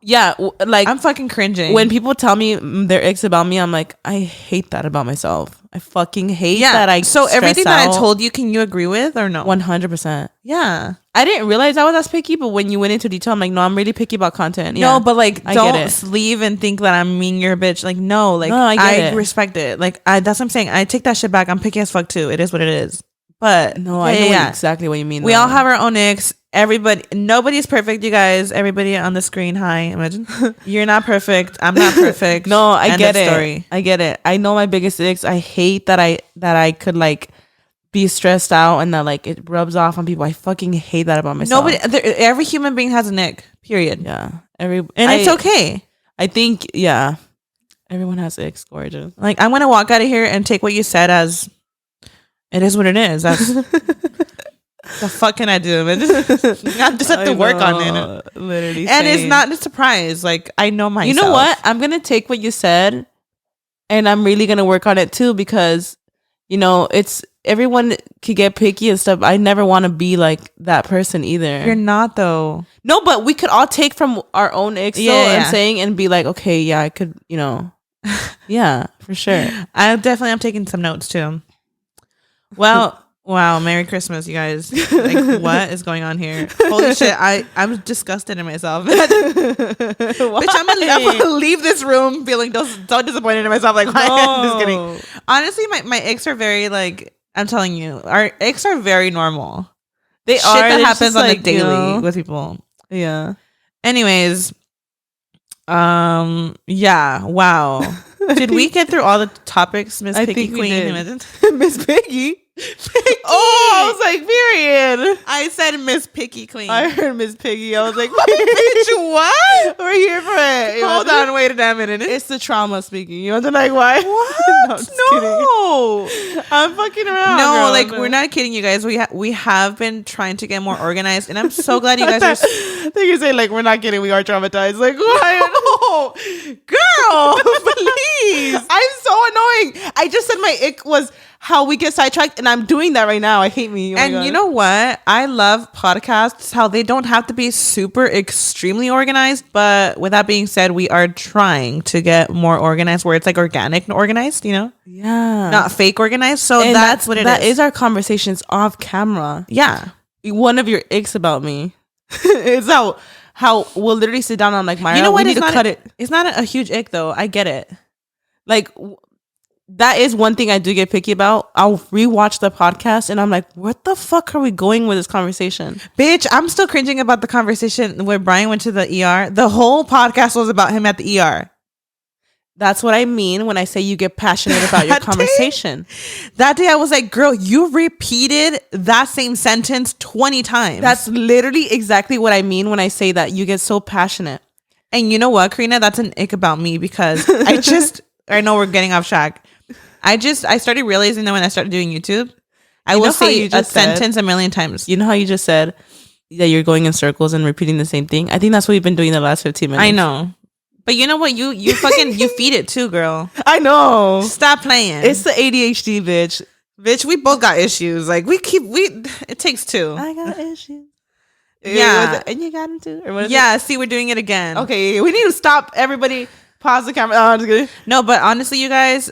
Yeah, like I'm fucking cringing. When people tell me their icks about me, I'm like, I hate that about myself. I fucking hate that. So everything that I told you, can you agree with or no? 100%. Yeah. I didn't realize I was as picky, but when you went into detail, I'm like, no, I'm really picky about content. Yeah. No, but like, don't leave and think that I'm mean, you're a bitch. Like, no, like, I respect it. Like, that's what I'm saying. I take that shit back. I'm picky as fuck too. It is what it is. But no, I know exactly what you mean. We all have our own icks. Nobody's perfect, you guys. Everybody on the screen, hi. Imagine you're not perfect. I'm not perfect. No, I get it. I get it. I know my biggest icks. I hate that I could like be stressed out and that like it rubs off on people. I fucking hate that about myself. Every human being has an ick. Period. Yeah. It's okay. I think everyone has icks. Gorgeous. Like I'm gonna walk out of here and take what you said as it is what it is. That's the fuck can I do? I just have to work on it. Literally. And it's not a surprise. Like I know myself. You know what? I'm gonna take what you said and I'm really gonna work on it too because it's everyone could get picky and stuff. I never want to be like that person either. You're not though. No, but we could all take from our own icks and saying and be like, okay, yeah, I could, yeah, for sure. I'm taking some notes too. Well, wow, Merry Christmas, you guys. Like, what is going on here? Holy shit, I'm disgusted in myself. Bitch, I'm gonna leave this room feeling so disappointed in myself. Like, why? I'm just kidding. Honestly, my icks are very, like, I'm telling you, our icks are very normal. Shit that happens on the daily with people. Yeah. Anyways, yeah, wow. Did we get through all the topics, Miss Piggy Queen? Miss Piggy? Oh, I was like, period. I said Miss Piggy Queen. I heard Miss Piggy. I was like, bitch, what? We're here for it. Hold on, wait a minute. It's the trauma speaking. You want to like why? What? No. I'm fucking around. No, girl. Like we're not kidding you guys. We have been trying to get more organized, and I'm so glad you guys are. I think you're saying like we're not kidding. We are traumatized. Like why? No, girl, please. I'm so annoying. I just said my ick was how we get sidetracked, and I'm doing that right now. I hate me. And you know what? I love podcasts, how they don't have to be super extremely organized. But with that being said, we are trying to get more organized where it's like organic and organized, Yeah. Not fake organized. So that's what it is. That is our conversations off camera. Yeah. One of your icks about me is how we'll literally sit down on like Mayra. You know what? We need to cut it. It's not a huge ick though. I get it. Like that is one thing I do get picky about. I'll rewatch the podcast and I'm like, what the fuck are we going with this conversation? Bitch, I'm still cringing about the conversation where Brian went to the ER. The whole podcast was about him at the ER. That's what I mean when I say you get passionate about your conversation. That day I was like, girl, you repeated that same sentence 20 times. That's literally exactly what I mean when I say that you get so passionate. And you know what, Karina? That's an ick about me because I know we're getting off track. I started realizing that when I started doing YouTube, I will say a sentence a million times. You know how you just said that you're going in circles and repeating the same thing? I think that's what we've been doing the last 15 minutes. I know. But you know what? You fucking, you feed it too, girl. I know. Stop playing. It's the ADHD, bitch. Bitch, we both got issues. Like, it takes two. I got issues. Yeah. And you got them too? Or what is it? See, we're doing it again. Okay, we need to stop. Everybody pause the camera. Oh, I'm just kidding. No, but honestly, you guys,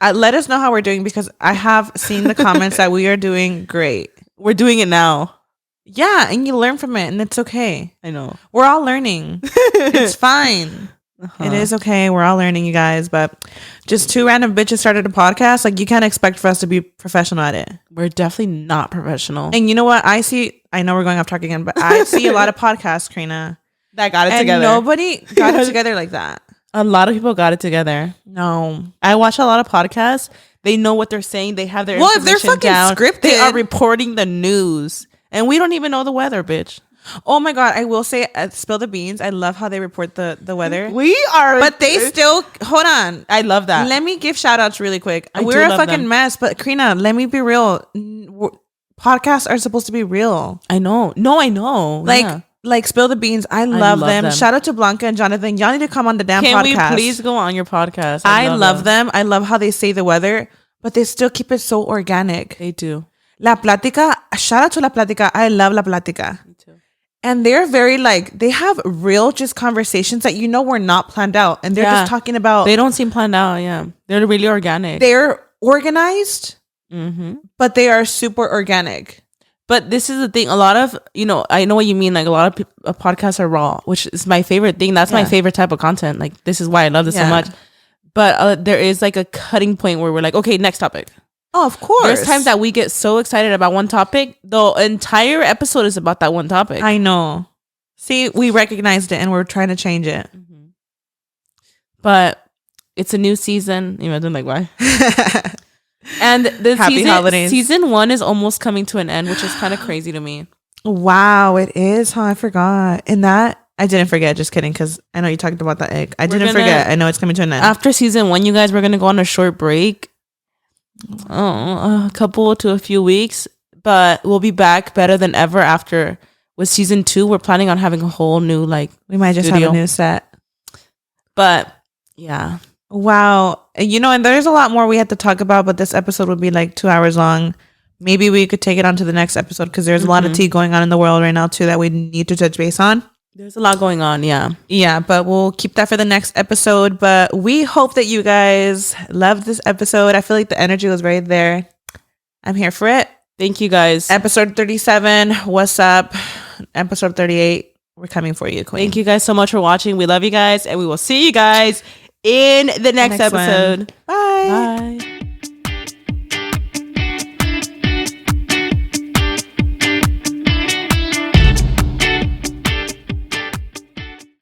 let us know how we're doing because I have seen the comments that we are doing great. We're doing it now. Yeah, and you learn from it, and it's okay. I know. We're all learning. It's fine. It is okay. We're all learning, you guys. But just two random bitches started a podcast. Like, you can't expect for us to be professional at it. We're definitely not professional. And you know what? I know we're going off track again, but I see a lot of podcasts, Karina, that got it together. Nobody got it together like that. A lot of people got it together. No. I watch a lot of podcasts. They know what they're saying. They have their information if they're fucking down. Scripted. They are reporting the news. And we don't even know the weather, bitch. Oh my God. I will say, spill the beans. I love how they report the weather. We are. But they still, hold on. I love that. Let me give shout outs really quick. We're a fucking mess. But Karina, let me be real. podcasts are supposed to be real. I know. No, I know. Like Spill the Beans. I love them. Shout out to Blanca and Jonathan. Y'all need to come on the damn podcast. Can we please go on your podcast? I love them. I love how they say the weather, but they still keep it so organic. They do. La Plática. Shout out to La Plática. I love La Plática. Me too. And they're very they have real just conversations that were not planned out. And they're just talking about. They don't seem planned out. Yeah. They're really organic. They're organized, but they are super organic. But this is the thing. A lot of, I know what you mean. Like a lot of podcasts are raw, which is my favorite thing. That's my favorite type of content. Like this is why I love this so much. But there is like a cutting point where we're like, okay, next topic. Oh, of course. There's times that we get so excited about one topic. The entire episode is about that one topic. I know. See, we recognized it and we're trying to change it. But it's a new season. Imagine like why? And the season 1 is almost coming to an end, which is kind of crazy to me. Wow, it is, huh? I forgot. And that, I didn't forget. Just kidding, because I know you talked about that egg. I didn't forget. I know it's coming to an end. After season 1, you guys, we're going to go on a short break. A couple to a few weeks. But we'll be back better than ever after. With season 2, we're planning on having a whole new, we might just studio. Have a new set. But, yeah. Wow. And there's a lot more we had to talk about, but this episode would be 2 hours long. Maybe we could take it on to the next episode because there's a lot of tea going on in the world right now too that we need to touch base on. There's a lot going on, yeah. Yeah, but we'll keep that for the next episode. But we hope that you guys loved this episode. I feel like the energy was right there. I'm here for it. Thank you guys. Episode 37, what's up? Episode 38, we're coming for you, Queen. Thank you guys so much for watching. We love you guys, and we will see you guys in the next episode. One. Bye. Bye.